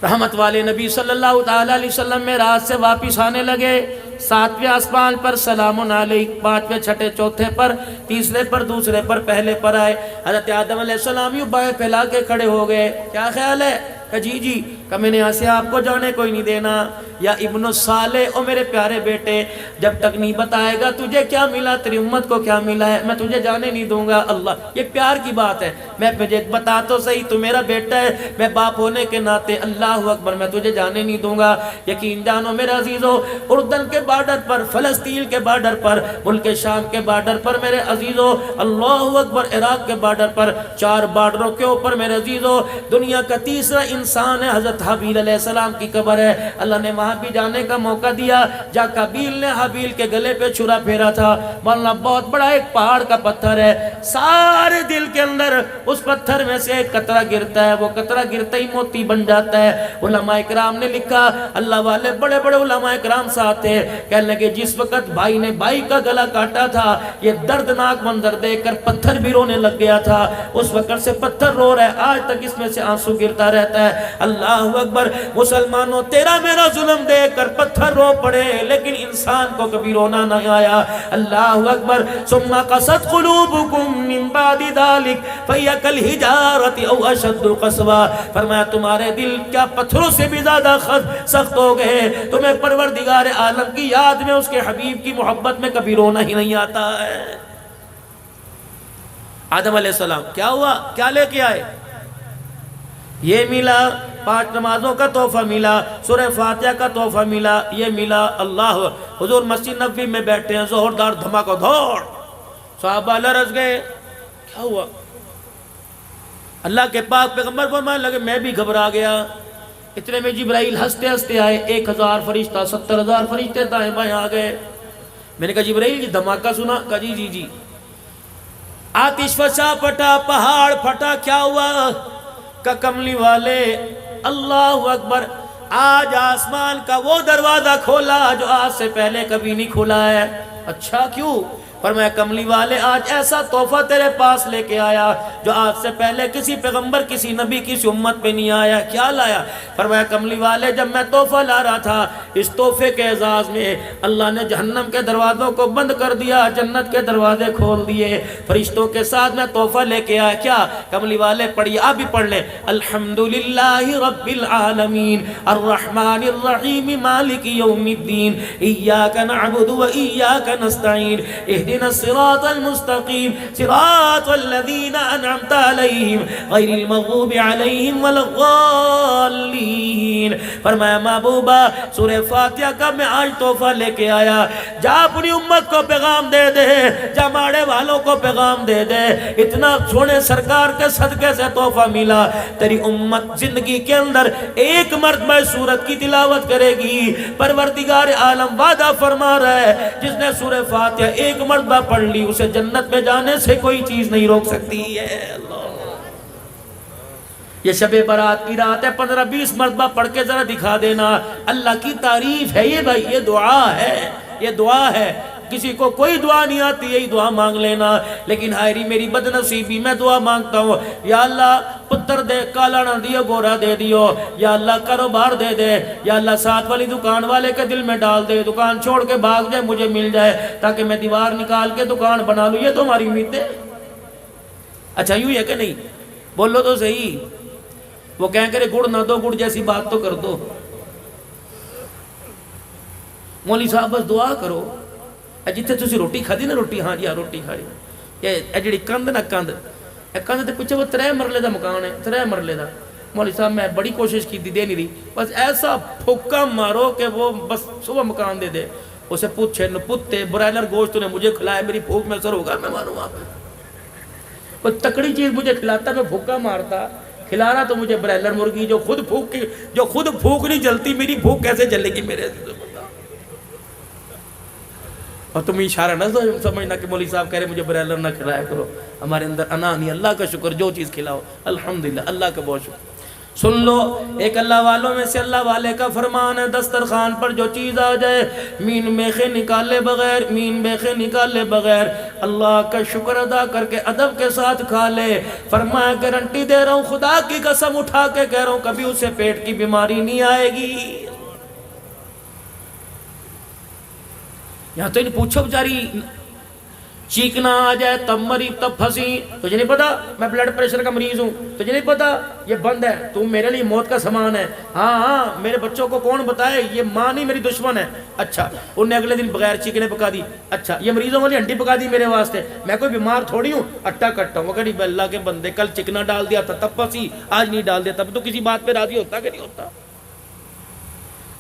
Speaker 1: رحمت والے نبی صلی اللہ تعالیٰ علیہ وسلم میں رات سے واپس آنے لگے، 7ویں آسمان پر سلام علیک، 5ویں چھٹے چوتھے پر، تیسرے پر دوسرے پر پہلے پر آئے۔ حضرت آدم علیہ السلام یوں بائیں پھیلا کے کھڑے ہو گئے، کیا خیال ہے؟ کہ جی جی، کہ میں نے یہاں سے آپ کو جانے کوئی نہیں دینا، یا ابن الصالح، او میرے پیارے بیٹے، جب تک نہیں بتائے گا تجھے کیا ملا، تیری امت کو کیا ملا ہے، میں تجھے جانے نہیں دوں گا۔ اللہ، یہ پیار کی بات ہے، میں مجھے بتا تو صحیح، تو میرا بیٹا ہے، میں باپ ہونے کے ناطے، اللہ اکبر، میں تجھے جانے نہیں دوں گا۔ یقین جانو میرے عزیزو، اردن کے بارڈر پر، فلسطین کے بارڈر پر، ملک شام کے بارڈر پر میرے عزیزو، اللہ اکبر، عراق کے بارڈر پر، 4 بارڈروں کے اوپر میرے عزیزو، دنیا کا تیسرا انسان ہے حضرت حابیل علیہ السلام کی قبر ہے۔ اللہ نے وہاں بھی جانے کا موقع دیا، جا قابیل نے حابیل کے گلے پہ چھرا پھیرا تھا۔ مولانا بہت بڑا ایک پہاڑ کا پتھر ہے، سارے دل کے اندر اس پتھر میں سے ایک قطرہ گرتا ہے، وہ قطرہ گرتا ہی موتی بن جاتا ہے۔ علماء اکرام نے لکھا، اللہ والے بڑے بڑے علماء اکرام ساتھ تھے، کہنے لگے جس وقت بھائی نے بھائی کا گلا کاٹا تھا، یہ دردناک منظر دیکھ کر پتھر بھی رونے لگ گیا تھا، اس وقت سے پتھر رو رہا ہے، آج تک اس میں سے آنسو گرتا رہتا ہے۔ اللہ اکبر، مسلمانوں، تیرا میرا ظلم دیکھ کر پتھر رو پڑے، لیکن انسان کو کبھی رونا نہ آیا۔ اللہ اکبر، ثم قست قلوبکم من بعد ذلک فہی کالحجارۃ او اشد قسوا، فرمایا تمہارے دل کیا پتھروں سے بھی زیادہ سخت ہو گئے، تمہیں پروردگار عالم کی یاد میں، اس کے حبیب کی محبت میں کبھی رونا ہی نہیں آتا ہے۔ آدم علیہ السلام کیا ہوا، کیا لے کے آئے؟ یہ ملا، 5 نمازوں کا تحفہ ملا، سورہ فاتحہ کا تحفہ ملا، یہ ملا۔ اللہ، حضور مسجد نبوی میں بیٹھے ہیں، زوردار دھماکہ دھوڑ، صحابہ لرز گئے، کیا ہوا؟ اللہ کے پاک پیغمبر فرمانے لگے میں بھی گھبرا گیا۔ اتنے میں جبرائیل ہنستے ہنستے آئے، 1000 فرشتہ، 70,000 فرشتے دائیں بائیں آ گئے۔ میں نے کہا جبرائیل یہ دھماکہ سنا؟ کہا جی جی جی، آتش فشا پھٹا، پہاڑ پھٹا، کیا ہوا؟ کہ کملی والے، اللہ اکبر، آج آسمان کا وہ دروازہ کھولا جو آج سے پہلے کبھی نہیں کھلا ہے۔ اچھا کیوں؟ فرمایا کملی والے آج ایسا تحفہ تیرے پاس لے کے آیا جو آج سے پہلے کسی پیغمبر، کسی نبی، کسی امت پہ نہیں آیا۔ کیا لایا؟ فرمایا کملی والے جب میں تحفہ لا رہا تھا اس تحفے کے اعزاز میں اللہ نے جہنم کے دروازوں کو بند کر دیا، جنت کے دروازے کھول دیے۔ فرشتوں کے ساتھ میں تحفہ لے کے آیا، کیا؟ کملی والے پڑھیے، آپ بھی پڑھ لیں، الحمدللہ رب العالمین الرحمن الرحیم مالک یوم الدین ایاک نعبد و ایاک نستعین اہدنا الصراط المستقیم صراط الذین انعمت علیہم غیر المغضوب علیہم ولا الضالین۔ فرمایا محبوبہ سورہ فاتحہ کا میں آج تحفہ لے کے آیا، جا اپنی امت کو پیغام دے دے، جا ماڑے والوں کو پیغام دے دے، اتنا سونے سرکار کے صدقے سے تحفہ ملا، تیری امت زندگی کے اندر ایک مرتبہ سورت کی تلاوت کرے گی۔ پروردگار عالم وعدہ فرما رہا ہے، جس نے سورہ فاتحہ ایک مرتبہ پڑھ لی اسے جنت میں جانے سے کوئی چیز نہیں روک سکتی ہے۔ اللہ، یہ شب برات کی رات ہے، 15-20 مرتبہ پڑھ کے ذرا دکھا دینا، اللہ کی تعریف ہے یہ بھائی، یہ دعا ہے، یہ دعا ہے۔ کسی کو کوئی دعا نہیں آتی، یہی دعا مانگ لینا، لیکن ہائری میری بدنصیبی، میں دعا مانگتا ہوں، یا اللہ پتر دے، کالا نہ دیو گورا دے دیو، یا اللہ کاروبار دے دے، یا اللہ ساتھ والی دکان والے کے دل میں ڈال دے، دکان چھوڑ کے بھاگ جائے مجھے مل جائے تاکہ میں دیوار نکال کے دکان بنا لوں۔ یہ تو ہماری امید ہے۔ اچھا یوں ہے کہ نہیں؟ بولو تو صحیح۔ وہ کہیں کرے گڑ نہ دو، گڑ جیسی بات تو کر دو۔ مولوی صاحب بس دعا کرو، جتھے تسی روٹی کھادی نا، روٹی ہاں جی ہاں روٹی کھا رہی، یہ جڑی کند نا کند تے پیچھے وہ 3 مرلے دا مکان ہے، 3 مرلے دا۔ مولوی صاحب میں بڑی کوشش کی دے نہیں رہی، بس ایسا پھوکا مارو کہ وہ بس صبح مکان دے دے۔ اسے پوچھے نپتے برائلر گوشت نے مجھے کھلایا، میری بھوک میں اثر ہوگا، میں ماروں آپ کو تکڑی چیز مجھے کھلاتا، میں بھوکا مارتا، کھلا رہا تو مجھے برائلر مرغی جو خود بھوک نہیں جلتی، میری بھوک کیسے جلے گی میرے؟ اور تم اشارہ نہ سمجھنا کہ مولوی صاحب کہہ رہے مجھے برائلر نہ کھلایا کرو، ہمارے اندر انا نہیں۔ اللہ کا شکر، جو چیز کھلاؤ الحمدللہ، اللہ کا بہت شکر۔ سن لو، ایک اللہ والوں میں سے اللہ والے کا فرمان ہے، دسترخوان پر جو چیز آ جائے، مین میخے نکالے بغیر اللہ کا شکر ادا کر کے ادب کے ساتھ کھا لے۔ فرمایا گارنٹی دے رہا ہوں، خدا کی قسم اٹھا کے کہہ رہا ہوں، کبھی اسے پیٹ کی بیماری نہیں آئے گی۔ یہاں تو انہیں پوچھو بچاری چیکنا آ جائے تب مری تب پھنسی، تجھے نہیں پتا میں بلڈ پریشر کا مریض ہوں، تجھے نہیں پتا یہ بند ہے، تو میرے لیے موت کا سامان ہے۔ ہاں میرے بچوں کو کون بتائے، یہ ماں نہیں میری دشمن ہے۔ اچھا انہوں نے اگلے دن بغیر چکنے پکا دی، اچھا یہ مریضوں والی ہنڈی پکا دی میرے واسطے، میں کوئی بیمار تھوڑی ہوں، اٹا کٹا ہوں۔ مگر اللہ کے بندے، کل چکنا ڈال دیا تھا تب پھنسی، آج نہیں ڈال دیا تب تو کسی بات پہ راضی ہوتا کہ نہیں ہوتا؟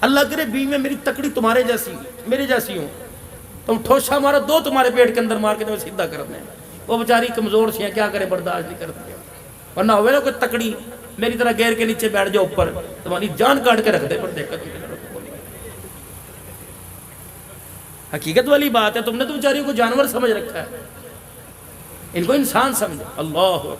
Speaker 1: اللہ کرے بیوی میں میری تکڑی تمہارے جیسی میرے جیسی ہوں، تم ٹھوشا مارو دو تمہارے پیٹ کے اندر مار کے تمہیں سیدھا کر دیں۔ وہ بیچاری کمزور سی ہیں، کیا کرے، برداشت نہیں کرتی، ورنہ ہوئے نا کوئی تکڑی میری طرح گیر کے نیچے بیٹھ جاؤ اوپر، تمہاری جان کاٹ کے رکھ دے۔ پر دیکھا حقیقت والی بات ہے، تم نے تو بیچاریوں کو جانور سمجھ رکھا ہے، ان کو انسان سمجھو۔ اللہ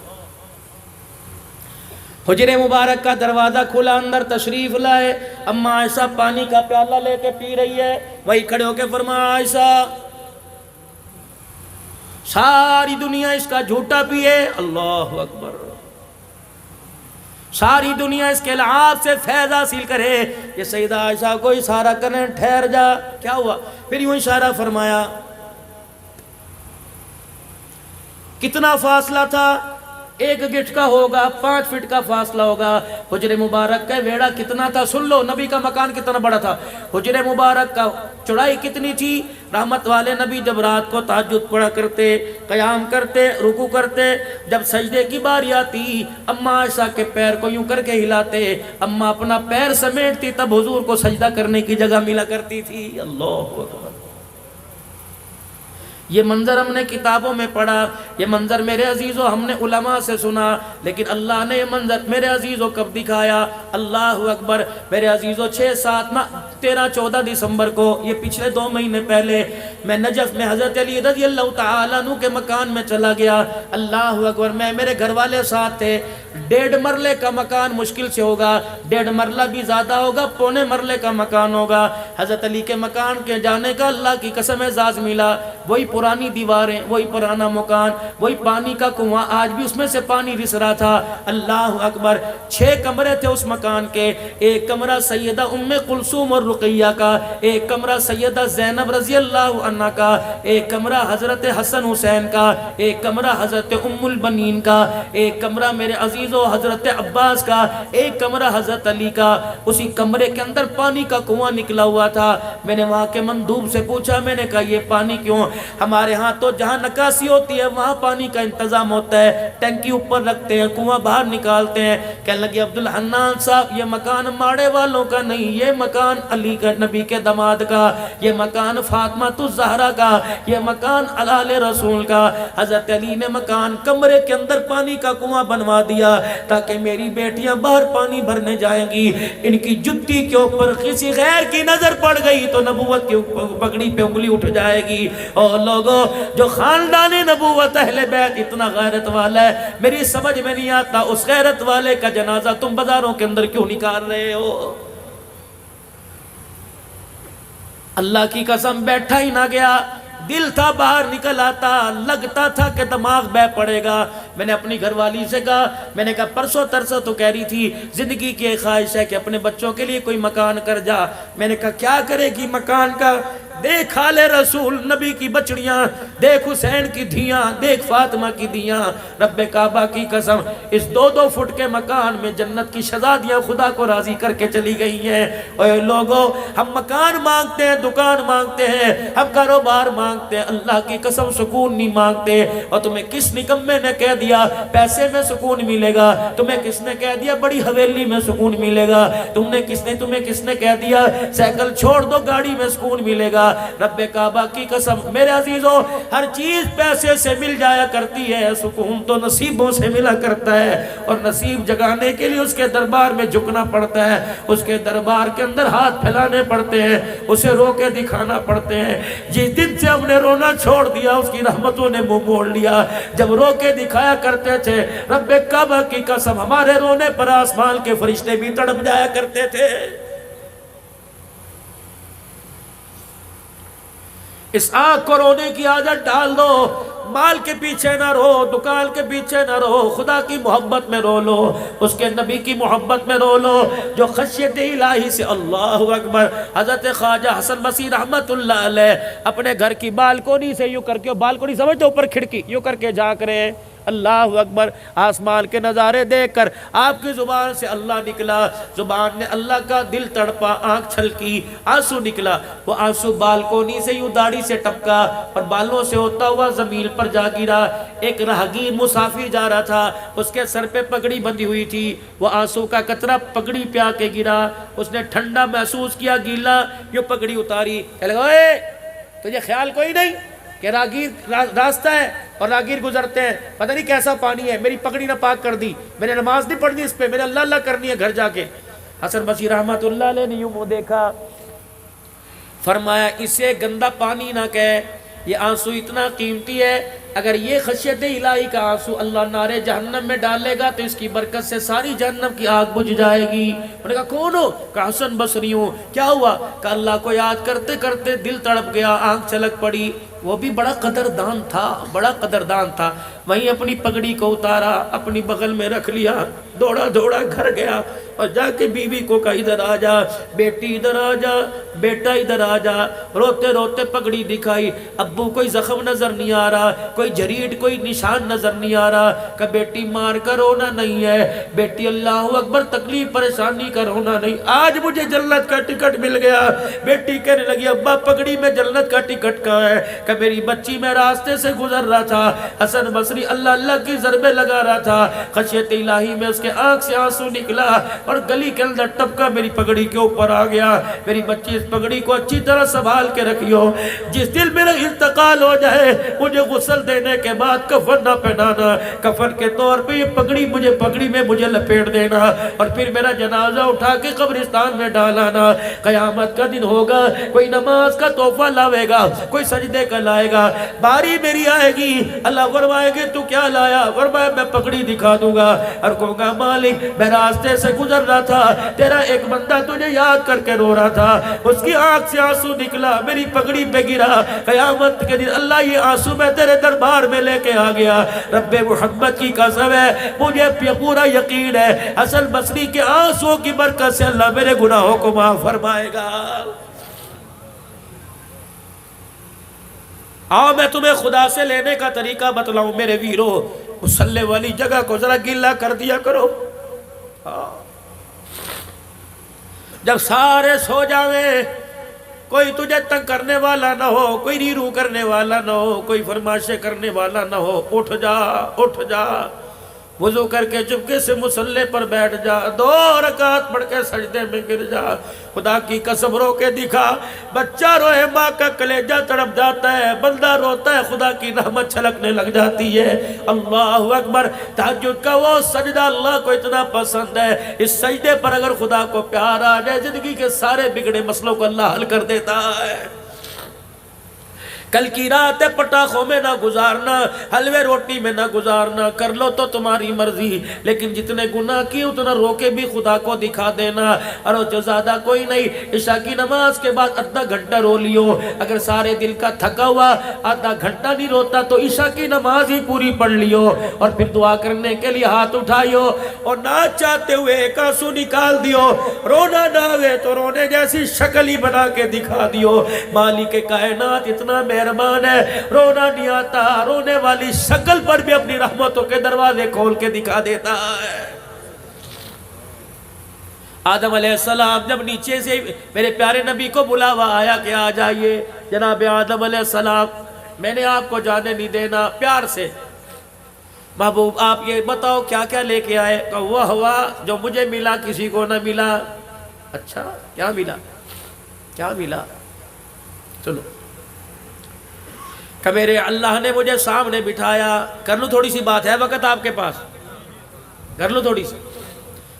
Speaker 1: حجر مبارک کا دروازہ کھلا، اندر تشریف لائے، اما عائشہ پانی کا پیالہ لے کے پی رہی ہے، وہی کھڑے ہو کے فرمایا عائشہ ساری دنیا اس کا جھوٹا پیے، اللہ اکبر، ساری دنیا اس کے لعاب سے فیض حاصل کرے، یہ سیدہ عائشہ کو اشارہ کریں ٹھہر جا۔ کیا ہوا؟ پھر یوں اشارہ فرمایا، کتنا فاصلہ تھا؟ 1 گٹھ کا ہوگا، 5 فٹ کا فاصلہ ہوگا۔ حجر مبارک کا ویڑا کتنا تھا؟ سن لو، نبی کا مکان کتنا بڑا تھا۔ حجر مبارک کا چوڑائی کتنی تھی؟ رحمت والے نبی جب رات کو تہجد پڑھا کرتے، قیام کرتے، رکوع کرتے، جب سجدے کی باری آتی، اما عائشہ کے پیر کو یوں کر کے ہلاتے، اما اپنا پیر سمیٹتی، تب حضور کو سجدہ کرنے کی جگہ ملا کرتی تھی۔ اللہ اکبر، یہ منظر ہم نے کتابوں میں پڑھا، یہ منظر میرے عزیزو ہم نے علماء سے سنا، لیکن اللہ نے یہ منظر میرے عزیزو کب دکھایا؟ اللہ اکبر میرے عزیزو 13-14 دسمبر کو، یہ پچھلے 2 مہینے پہلے میں نجف میں حضرت علی رضی اللہ تعالیٰ عنہ کے مکان میں چلا گیا۔ اللہ اکبر، میں میرے گھر والے ساتھ تھے۔ 1.5 مرلے کا مکان مشکل سے ہوگا، 1.5 مرلہ بھی زیادہ ہوگا، 1.25 مرلے کا مکان ہوگا۔ حضرت علی کے مکان کے جانے کا اللہ کی قسم اعزاز ملا، وہی پرانی دیواریں، وہی پرانا مکان، وہی پانی کا کنواں، آج بھی اس میں سے پانی رس رہا تھا۔ اللہ اکبر، 6 کمرے تھے اس مکان مکان کے، ایک کمرہ سیدہ ام کلثوم اور رقیہ کا، ایک کمرہ سیدہ زینب رضی اللہ عنہ کا، ایک کمرہ حضرت حسن حسین کا، ایک کمرہ حضرت ام البنین کا، ایک کمرہ میرے عزیزو حضرت عباس کا، ایک کمرہ حضرت علی کا۔ اسی کمرے کے اندر پانی کا کنواں نکلا ہوا تھا۔ میں نے وہاں کے مندوب سے پوچھا، میں نے کہا یہ پانی کیوں؟ ہمارے ہاں تو جہاں نکاسی ہوتی ہے وہاں پانی کا انتظام ہوتا ہے، ٹینکی اوپر رکھتے ہیں، کنواں باہر نکالتے ہیں۔ کہنے لگے عبدالحنان صاحب یہ مکان ماڑے والوں کا نہیں، یہ مکان علی کا، نبی کے داماد کا، یہ مکان فاطمہ الزہرا کا، یہ مکان آل رسول کا۔ حضرت علی نے مکان کمرے کے اندر پانی کا کنواں بنوا دیا تاکہ میری بیٹیاں باہر پانی بھرنے جائیں گی، ان کی جتی کے اوپر کسی غیر کی نظر پڑ گئی تو نبوت کی پگڑی پہ انگلی اٹھ جائے گی۔ اور لوگوں جو خاندان نبوت اہل بیت اتنا غیرت والا ہے، میری سمجھ میں نہیں آتا اس غیرت والے کا جنازہ تم بازاروں کے اندر کیوں نکال رہے ہو؟ اللہ کی قسم بیٹھا ہی نہ گیا، دل تھا باہر نکل آتا، لگتا تھا کہ دماغ بہ پڑے گا۔ میں نے اپنی گھر والی سے کہا، میں نے کہا پرسوں ترسوں تو کہہ رہی تھی زندگی کی ایک خواہش ہے کہ اپنے بچوں کے لیے کوئی مکان کر جا۔ میں نے کہا کیا کرے گی مکان کا؟ دیکھ آل رسول نبی کی بچڑیاں، دیکھ حسین کی دھیاں، دیکھ فاطمہ کی دھیاں۔ رب کعبہ کی قسم اس 2-2 فٹ کے مکان میں جنت کی شہزادیاں خدا کو راضی کر کے چلی گئی ہیں۔ اے لوگوں ہم مکان مانگتے ہیں، دکان مانگتے ہیں، ہم کاروبار مانگتے ہیں، اللہ کی قسم سکون نہیں مانگتے۔ اور تمہیں کس نکمے نے کہہ دیا پیسے میں سکون ملے گا؟ تمہیں کس نے کہہ دیا بڑی حویلی میں سکون ملے گا؟ تمہیں کس نے کہہ دیا سائیکل چھوڑ دو گاڑی میں سکون ملے گا؟ رب کعبہ کی قسم میرے عزیزوں ہر چیز پیسے سے مل جایا کرتی ہے، سکون تو نصیبوں سے ملا کرتا ہے، اور نصیب جگانے کے لیے اس کے دربار میں جھکنا پڑتا ہے، اس کے دربار کے اندر ہاتھ پھیلانے پڑتے ہیں، اسے رو کے دکھانا پڑتے ہیں۔ جس دن سے ہم نے رونا چھوڑ دیا اس کی رحمتوں نے منہ موڑ لیا۔ جب رو کے دکھایا کرتے تھے رب کعبہ کی قسم ہمارے رونے پر آسمان کے فرشتے بھی تڑپ جایا کرتے تھے۔ اس آنکھ کو رونے کی عادت ڈال دو، مال کے پیچھے نہ رو، دکان کے پیچھے نہ رو، خدا کی محبت میں رو لو، اس کے نبی کی محبت میں رو لو، جو خشیت الہی سے اللہ اکبر۔ حضرت خواجہ حسن بصری رحمت اللہ علیہ اپنے گھر کی بالکونی سے یوں کر کے، بالکونی سمجھتے اوپر کھڑکی، یوں کر کے جھانک رہے ہیں، اللہ اکبر، آسمان کے نظارے دیکھ کر آپ کی زبان سے اللہ نکلا، زبان نے اللہ کا، دل تڑپا، آنکھ چھلکی، آنسو نکلا، وہ آنسو بالکونی سے یوں داڑھی سے ٹپکا اور بالوں سے ہوتا ہوا زمین پر جا گرا۔ ایک راہگیر مسافر جا رہا تھا، اس کے سر پہ پگڑی بندھی ہوئی تھی، وہ آنسو کا قطرہ پگڑی پہ آ کے گرا، اس نے ٹھنڈا محسوس کیا، گیلا، یوں پگڑی اتاری، کہنے لگا اے تجھے خیال کوئی نہیں کہ راہگیر راستہ ہے اور راہگیر گزرتے ہیں، پتہ نہیں کیسا پانی ہے، میری پگڑی نہ پاک کر دی، میں نے نماز نہیں پڑھنی اس پہ، میں نے اللہ اللہ کرنی ہے گھر جا کے۔ حسن بصری رحمت اللہ علیہ نے یوں منہ دیکھا، فرمایا اسے گندا پانی نہ کہے، یہ آنسو اتنا قیمتی ہے، اگر یہ خشیت الہی کا آنسو اللہ نارے جہنم میں ڈالے گا تو اس کی برکت سے ساری جہنم کی آگ بجھ جائے گی۔ انہوں نے کہا کون ہو؟ کہا حسن بصری ہوں۔ کیا ہوا؟ کہا اللہ کو یاد کرتے کرتے دل تڑپ گیا، آنکھ چھلک پڑی۔ وہ بھی بڑا قدردان تھا، بڑا قدردان تھا، وہیں اپنی پگڑی کو اتارا، اپنی بغل میں رکھ لیا، دوڑا دوڑا گھر گیا اور جا کے بیوی کو کہا ادھر آ جا بیٹی، ادھر آ جا بیٹا، ادھر آ جا۔ روتے روتے پگڑی دکھائی، ابو کوئی زخم نظر نہیں آ رہا، کوئی جریڈ، کوئی نشان نظر نہیں آ رہا۔ کہ بیٹی مار کر رونا نہیں ہے بیٹی، اللہ اکبر، تکلیف پریشانی کا رونا نہیں، آج مجھے جنت کا ٹکٹ مل گیا۔ بیٹی کہنے لگی ابا پگڑی میں جنت کا ٹکٹ کہاں ہے؟ کہ میری بچی میں راستے سے گزر رہا تھا، حسن بصری اللہ اللہ کی ضربے لگا رہا تھا، خشیت الہی میں اس کے آنکھ سے آنسو نکلا اور گلی کے اندر ٹپکا میری پگڑی کے اوپر آ گیا۔ میری بچی اس پگڑی کو اچھی طرح سنبھال کے رکھیو، جس دل میرا انتقال ہو جائے مجھے غسل دینے کے بعد کفن نہ پہنانا، کفن کے طور پہ یہ پگڑی میں مجھے لپیٹ دینا اور پھر میرا جنازہ اٹھا کے قبرستان میں ڈالانا۔ قیامت کا دن ہوگا، کوئی نماز کا تحفہ لاوے گا، کوئی سجدے کا لائے گا، باری میری آئے گی، اللہ فرمائے گی گے تو کیا لایا؟ فرمایا میں پگڑی دکھا دوں گا اور کہوں گا مالک میں راستے سے گزر رہا تھا، تیرا ایک بندہ تجھے یاد کر کے رو رہا تھا، اس کی آنکھ سے آنسو نکلا، میری پگڑی پہ گرا، قیامت کے دن اللہ یہ آنسو میں تیرے دربار میں لے کے آ گیا۔ رب محمد کی قسم ہے مجھے پورا یقین ہے حسن بصری کے آنسو کی برکت سے اللہ میرے گناہوں کو معاف فرمائے گا۔ آؤ میں تمہیں خدا سے لینے کا طریقہ بتلاؤں میرے ویرو، مصلی والی جگہ کو ذرا گیلا کر دیا کرو۔ جب سارے سو جاویں، کوئی تجھے تنگ کرنے والا نہ ہو، کوئی ریرو کرنے والا نہ ہو، کوئی فرمائشیں کرنے والا نہ ہو، اٹھ جا اٹھ جا، وضو کر کے چپکے سے مصلی پر بیٹھ جا، 2 رکعت پڑھ کے سجدے میں گر جا۔ خدا کی قسم رو کے دکھا، بچہ روئے ماں کا کلیجہ تڑپ جاتا ہے، بندہ روتا ہے خدا کی رحمت چھلکنے لگ جاتی ہے۔ اللہ اکبر، تہجد کا وہ سجدہ اللہ کو اتنا پسند ہے، اس سجدے پر اگر خدا کو پیار آ جائے زندگی کے سارے بگڑے مسئلوں کو اللہ حل کر دیتا ہے۔ کل کی رات پٹاخوں میں نہ گزارنا، حلوے روٹی میں نہ گزارنا، کر لو تو تمہاری مرضی، لیکن جتنے گناہ کی اتنا رو کے بھی خدا کو دکھا دینا۔ اور جو زیادہ کوئی نہیں، عشاء کی نماز کے بعد آدھا گھنٹہ رو لیو، اگر سارے دل کا تھکا ہوا آدھا گھنٹہ نہیں روتا تو عشاء کی نماز ہی پوری پڑھ لیو، اور پھر دعا کرنے کے لیے ہاتھ اٹھائیو اور نہ چاہتے ہوئے ایک آنسو نکال دیو، رونا نہ ہوئے تو رونے جیسی شکل ہی بنا کے دکھا دیو۔ مالک کائنات اتنا مہربان ہے، رونا نہیں آتا، رونے والی شکل پر بھی اپنی رحمتوں کے دروازے کھول کے دکھا دیتا ہے۔ آدم علیہ السلام جب نیچے سے میرے پیارے نبی کو بلاوا آیا کہ آ جائیے جناب آدم علیہ السلام، میں نے آپ کو جانے نہیں دینا، پیار سے محبوب آپ یہ بتاؤ کیا کیا لے کے آئے؟ کہ وہ ہوا جو مجھے ملا کسی کو نہ ملا۔ اچھا کیا ملا؟ کیا ملا؟ چلو کہ میرے اللہ نے مجھے سامنے بٹھایا، کر لوں تھوڑی سی بات ہے وقت آپ کے پاس، کر لوں تھوڑی سی،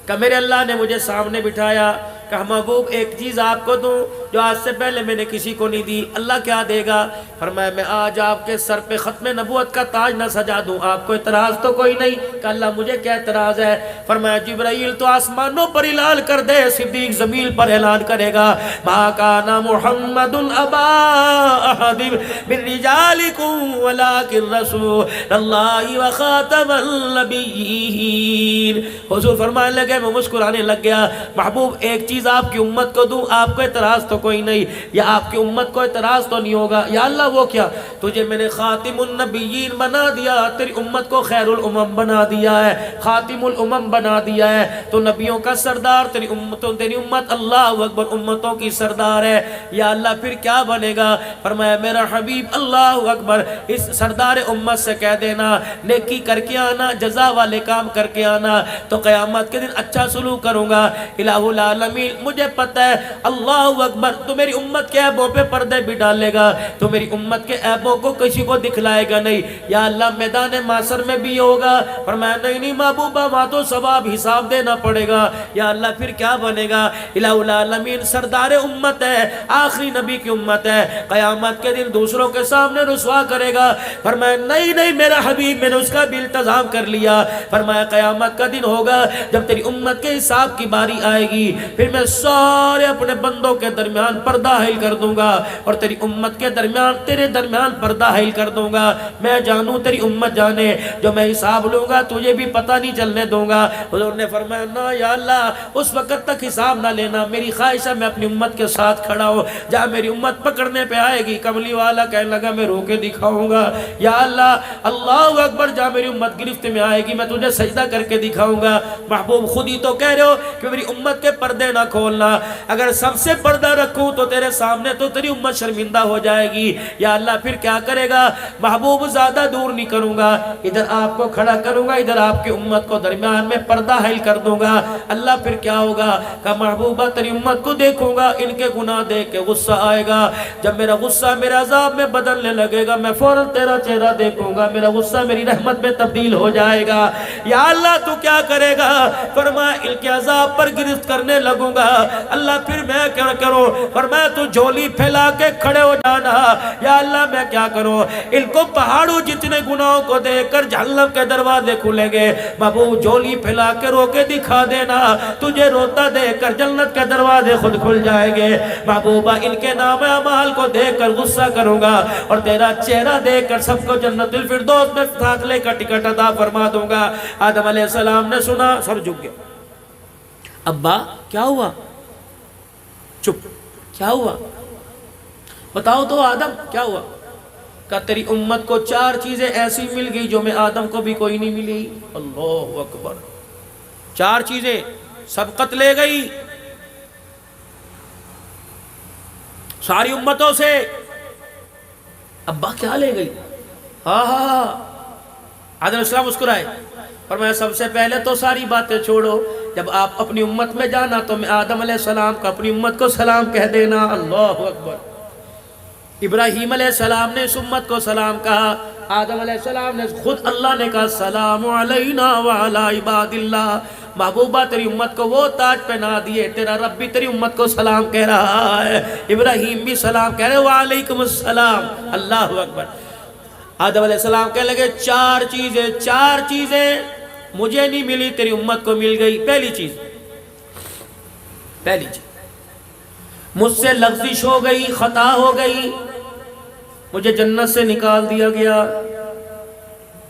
Speaker 1: کہ میرے اللہ نے مجھے سامنے بٹھایا کہ محبوب ایک چیز آپ کو دوں جو آج سے پہلے میں نے کسی کو نہیں دی۔ اللہ کیا دے گا؟ فرمایا میں آج آپ کے سر پہ ختم نبوت کا تاج نہ سجا دوں، آپ کو اعتراض تو کوئی نہیں؟ کہ اللہ مجھے کیا اعتراض ہے؟ فرمایا جبرائیل تو آسمانوں پر اعلان کر دے، صدیق زمین پر اعلان کرے گا، ما کان محمد ابا احد من رجالکم ولکن رسول اللہ وخاتم النبیین۔ حضور فرمانے لگے، میں مسکرانے لگ گیا، محبوب ایک چیز آپ کی امت کو دوں، آپ کو اعتراض تو کوئی نہیں، یا آپ کی امت کو اعتراض تو نہیں ہوگا؟ یا اللہ وہ کیا؟ تجھے میں نے خاتم النبیین بنا دیا، تیری امت کو خیر الامم بنا دیا ہے، خاتم الامم بنا دیا ہے، تو نبیوں کا سردار، تیری امت اللہ اکبر امتوں کی سردار ہے۔ یا اللہ پھر کیا بنے گا؟ فرمایا میرا حبیب اللہ اکبر اس سردار امت سے کہہ دینا نیکی کر کے آنا، جزا والے کام کر کے آنا، تو قیامت کے دن اچھا سلوک کروں گا۔ الہ العالمین مجھے پتہ ہے اللہ اکبر تو میری امت کے عیبوں پہ پردے بھی ڈالے گا، تو میری امت کے عیبوں کو کسی کو دکھلائے گا نہیں۔ یا اللہ میدان معاشر میں بھی ہوگا؟ فرمایا نہیں محبوبہ وہاں تو ثواب حساب دینا پڑے گا۔ یا اللہ پھر کیا بنے گا؟ الہ العالمین سردار امت ہے، آخری نبی کی امت ہے، قیامت کے دن دوسروں کے سامنے رسوا کرے گا۔ فرمایا نہیں میرا حبیب میں نے اس کا بھی التزام کر لیا۔ فرمایا قیامت کا دن ہوگا جب تیری امت کے حساب کی باری آئے گی، پھر میں سارے اپنے بندوں کے درمیان پردہ حائل کر دوں گا، اور تیری امت کے درمیان تیرے درمیان پردہ حائل کر دوں گا۔ میں جانوں تیری امت جانے، جو میں حساب لوں گا تجھے بھی پتہ نہیں چلنے دوں گا۔ حضور نے فرمایا نہ یا اللہ اس وقت تک حساب نہ لینا، میری خواہش ہے میں اپنی امت کے ساتھ کھڑا ہوں، جہاں میری امت پکڑنے پہ آئے گی کملی والا کہنے لگا میں رو کے دکھاؤں گا۔ یا اللہ اللہ اکبر جہاں میری امت گرفت میں آئے گی میں تجھے سجدہ کر کے دکھاؤں گا۔ محبوب خود ہی تو کہہ رہے ہو کہ میری امت کے پردے نہ کھولنا، اگر سب سے پردہ رکھوں تو تیرے سامنے تو تیری امت شرمندہ ہو جائے گی۔ یا اللہ پھر کیا کرے گا؟ محبوب زیادہ دور نہیں کروں گا، ادھر آپ کو کھڑا کروں گا، ادھر آپ کی امت کو درمیان میں پردہ حائل کر دوں گا۔ اللہ پھر کیا ہوگا؟ کہ محبوبہ تیری امت کو دیکھوں گا، ان کے گناہ دیکھ کے غصہ آئے گا، جب میرا غصہ میرا عذاب میں بدلنے لگے گا میں فوراً تیرا چہرہ دیکھوں گا، میرا غصہ میری رحمت میں تبدیل ہو جائے گا۔ یا اللہ تو کیا کرے گا؟ فرمایا ان کے عذاب پر گرفت کرنے لگوں کروں گا۔ اللہ پھر میں کیا کروں؟ فرمایا تو جھولی پھیلا کے کھڑے ہو جانا، یا اللہ میں کیا کروں؟ ان کو پہاڑوں جتنے گناہوں کو دیکھ کر جہنم کے دروازے کھلیں گے، محبوب جھولی پھیلا کے رو کے دکھا دینا، تجھے روتا دیکھ کر جنت کے دروازے خود کھل جائیں گے۔ محبوبہ ان کے نام اعمال کو دیکھ کر غصہ کروں گا اور تیرا چہرہ دیکھ کر سب کو جنت الفردوس میں داخلے کا ٹکٹ عطا فرما دوں گا۔ آدم علیہ السلام نے سنا، سر جھک گیا۔ ابا کیا ہوا؟ چپ، کیا ہوا؟ بتاؤ تو آدم کیا ہوا؟ کہا تیری امت کو 4 چیزیں ایسی مل گئی جو میں آدم کو بھی کوئی نہیں ملی۔ اللہ اکبر، 4 چیزیں سبقت لے گئی ساری امتوں سے۔ ابا کیا لے گئی؟ ہاں آدم علیہ السلام مسکرائے، فرمایا سب سے پہلے تو ساری باتیں چھوڑو، جب آپ اپنی امت میں جانا تو میں آدم علیہ السلام کو اپنی امت کو سلام کہہ دینا۔ اللہ اکبر۔ ابراہیم علیہ السلام نے اس امت کو سلام کہا، آدم علیہ السلام نے خود اللہ نے کہا سلام علینا وعلی عباد اللہ۔ محبوبہ تیری امت کو وہ تاج پہنا دیے، تیرا رب بھی تیری امت کو سلام کہہ رہا ہے، ابراہیم بھی سلام کہہ رہے وعلیکم السلام۔ اللہ اکبر۔ آدم علیہ السلام کہنے لگے 4 چیزیں مجھے نہیں ملی، تیری امت کو مل گئی۔ پہلی چیز مجھ سے لغزش ہو گئی، خطا ہو گئی، مجھے جنت سے نکال دیا گیا۔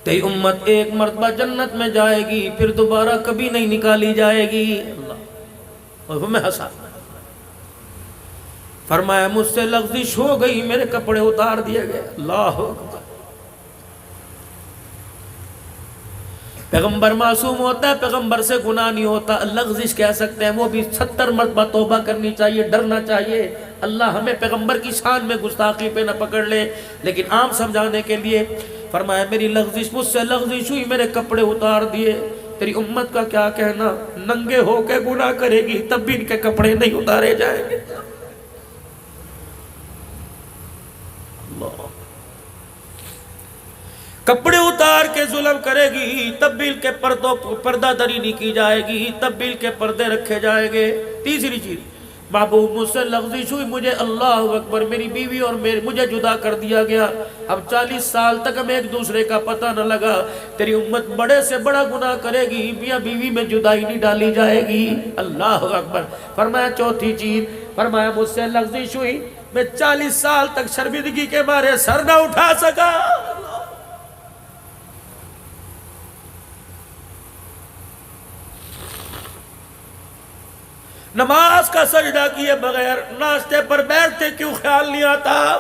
Speaker 1: تیری امت ایک مرتبہ جنت میں جائے گی، پھر دوبارہ کبھی نہیں نکالی جائے گی۔ اللہ، اور میں ہنسا، فرمایا مجھ سے لغزش ہو گئی، میرے کپڑے اتار دیے گئے۔ اللہ اکبر۔ پیغمبر معصوم ہوتا ہے، پیغمبر سے گناہ نہیں ہوتا، لغزش کہہ سکتے ہیں، وہ بھی 70 مرتبہ توبہ کرنی چاہیے، ڈرنا چاہیے اللہ ہمیں پیغمبر کی شان میں گستاخی پہ نہ پکڑ لے۔ لیکن عام سمجھانے کے لیے فرمایا میری لغزش، مجھ سے لغزش ہوئی، میرے کپڑے اتار دیے۔ تیری امت کا کیا کہنا؟ ننگے ہو کے گناہ کرے گی تب بھی ان کے کپڑے نہیں اتارے جائیں گے۔ کپڑے اتار کے ظلم کرے گی تب بھی ان کے پردہ دری نہیں کی جائے گی، تب بھی ان کے پردے رکھے جائیں گے۔ تیسری چیز، محبوب مجھ سے لغزش ہوئی، مجھے اللہ اکبر میری بیوی اور مجھے جدا کر دیا گیا، اب 40 سال تک ہمیں ایک دوسرے کا پتہ نہ لگا۔ تیری امت بڑے سے بڑا گناہ کرے گی، میاں بیوی میں جدائی نہیں ڈالی جائے گی۔ اللہ اکبر۔ فرمایا چوتھی چیز، فرمایا مجھ سے لغزش ہوئی، میں 40 سال تک شرمندگی کے مارے سر نہ اٹھا سکا۔ نماز کا سجدہ کیے بغیر ناشتے پر بیٹھتے کیوں خیال نہیں آتا؟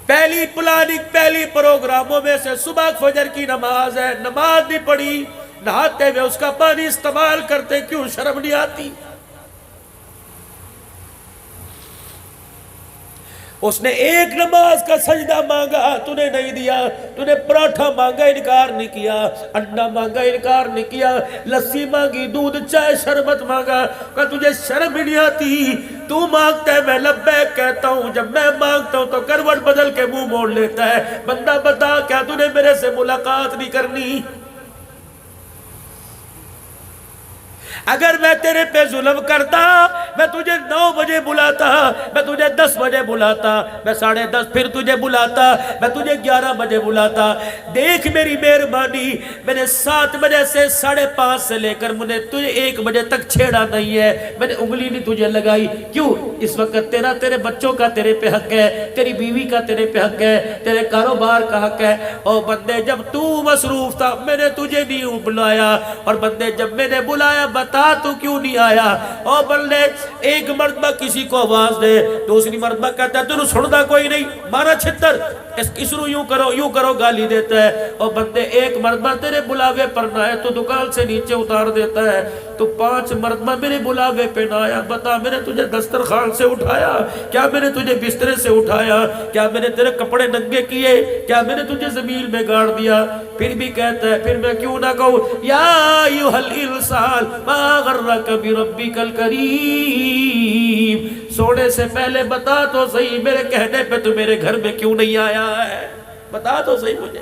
Speaker 1: پہلی پلاننگ، پہلی پروگراموں میں سے صبح فجر کی نماز ہے، نماز نہیں پڑھی، نہاتے ہوئے اس کا پانی استعمال کرتے کیوں شرم نہیں آتی؟ اس نے ایک نماز کا سجدہ مانگا، تو نے نہیں دیا، تو نے پراٹھا مانگا انکار نہیں کیا، انڈا مانگا انکار نہیں کیا، لسی مانگی، دودھ چائے شربت مانگا، کہ تجھے شرم نہیں آتی؟ تو مانگتا ہے میں لبیک کہتا ہوں، جب میں مانگتا ہوں تو کروٹ بدل کے منہ موڑ لیتا ہے۔ بندہ بتا کیا تو نے میرے سے ملاقات نہیں کرنی؟ اگر میں تیرے پہ ظلم کرتا، میں تجھے 9 بجے بلاتا، میں تجھے 10 بجے بلاتا، میں 10:30 پھر تجھے بلاتا، میں تجھے 11 بجے بلاتا۔ دیکھ میری مہربانی، میں نے 7 بجے سے 5:30 سے لے کر مجھے تجھے 1 بجے تک چھیڑا نہیں ہے، میں نے انگلی نہیں تجھے لگائی۔ کیوں؟ اس وقت تیرے بچوں کا تیرے پہ حق ہے، تیری بیوی کا تیرے پہ حق ہے، تیرے کاروبار کا حق ہے۔ اور بندے جب تو مصروف تھا میں نے تجھے نہیں بلایا، اور بندے جب میں نے بلایا بتا تو کیوں نہیں آیا؟ اور بندے ایک مرتبہ کسی کو آواز دے، دوسری مرتبہ کہتا ہے تو سندا کوئی نہیں، مارا چھتر، اس رو یوں کرو گالی دیتا ہے۔ اور بندے ایک مرتبہ تیرے بلاوے پر نہ آئے تو دکان سے نیچے اتار دیتا ہے، تو 5 مرتبہ میرے بلاوے پہ نہ آیا، بتا میں نے تجھے دسترخوان سے اٹھایا؟ کیا میں نے تجھے بسترے سے اٹھایا؟ کیا میں نے تیرے کپڑے ننگے کیے؟ کیا میں نے تجھے زمین میں گاڑ دیا؟ پھر بھی کہتا ہے پھر میں کیوں نہ کہوں یا ایھا الانسان ما غرک بربک الکریم، سونے سے پہلے بتا تو صحیح میرے کہنے پہ تو میرے گھر میں کیوں نہیں آیا ہے؟ بتا تو صحیح مجھے۔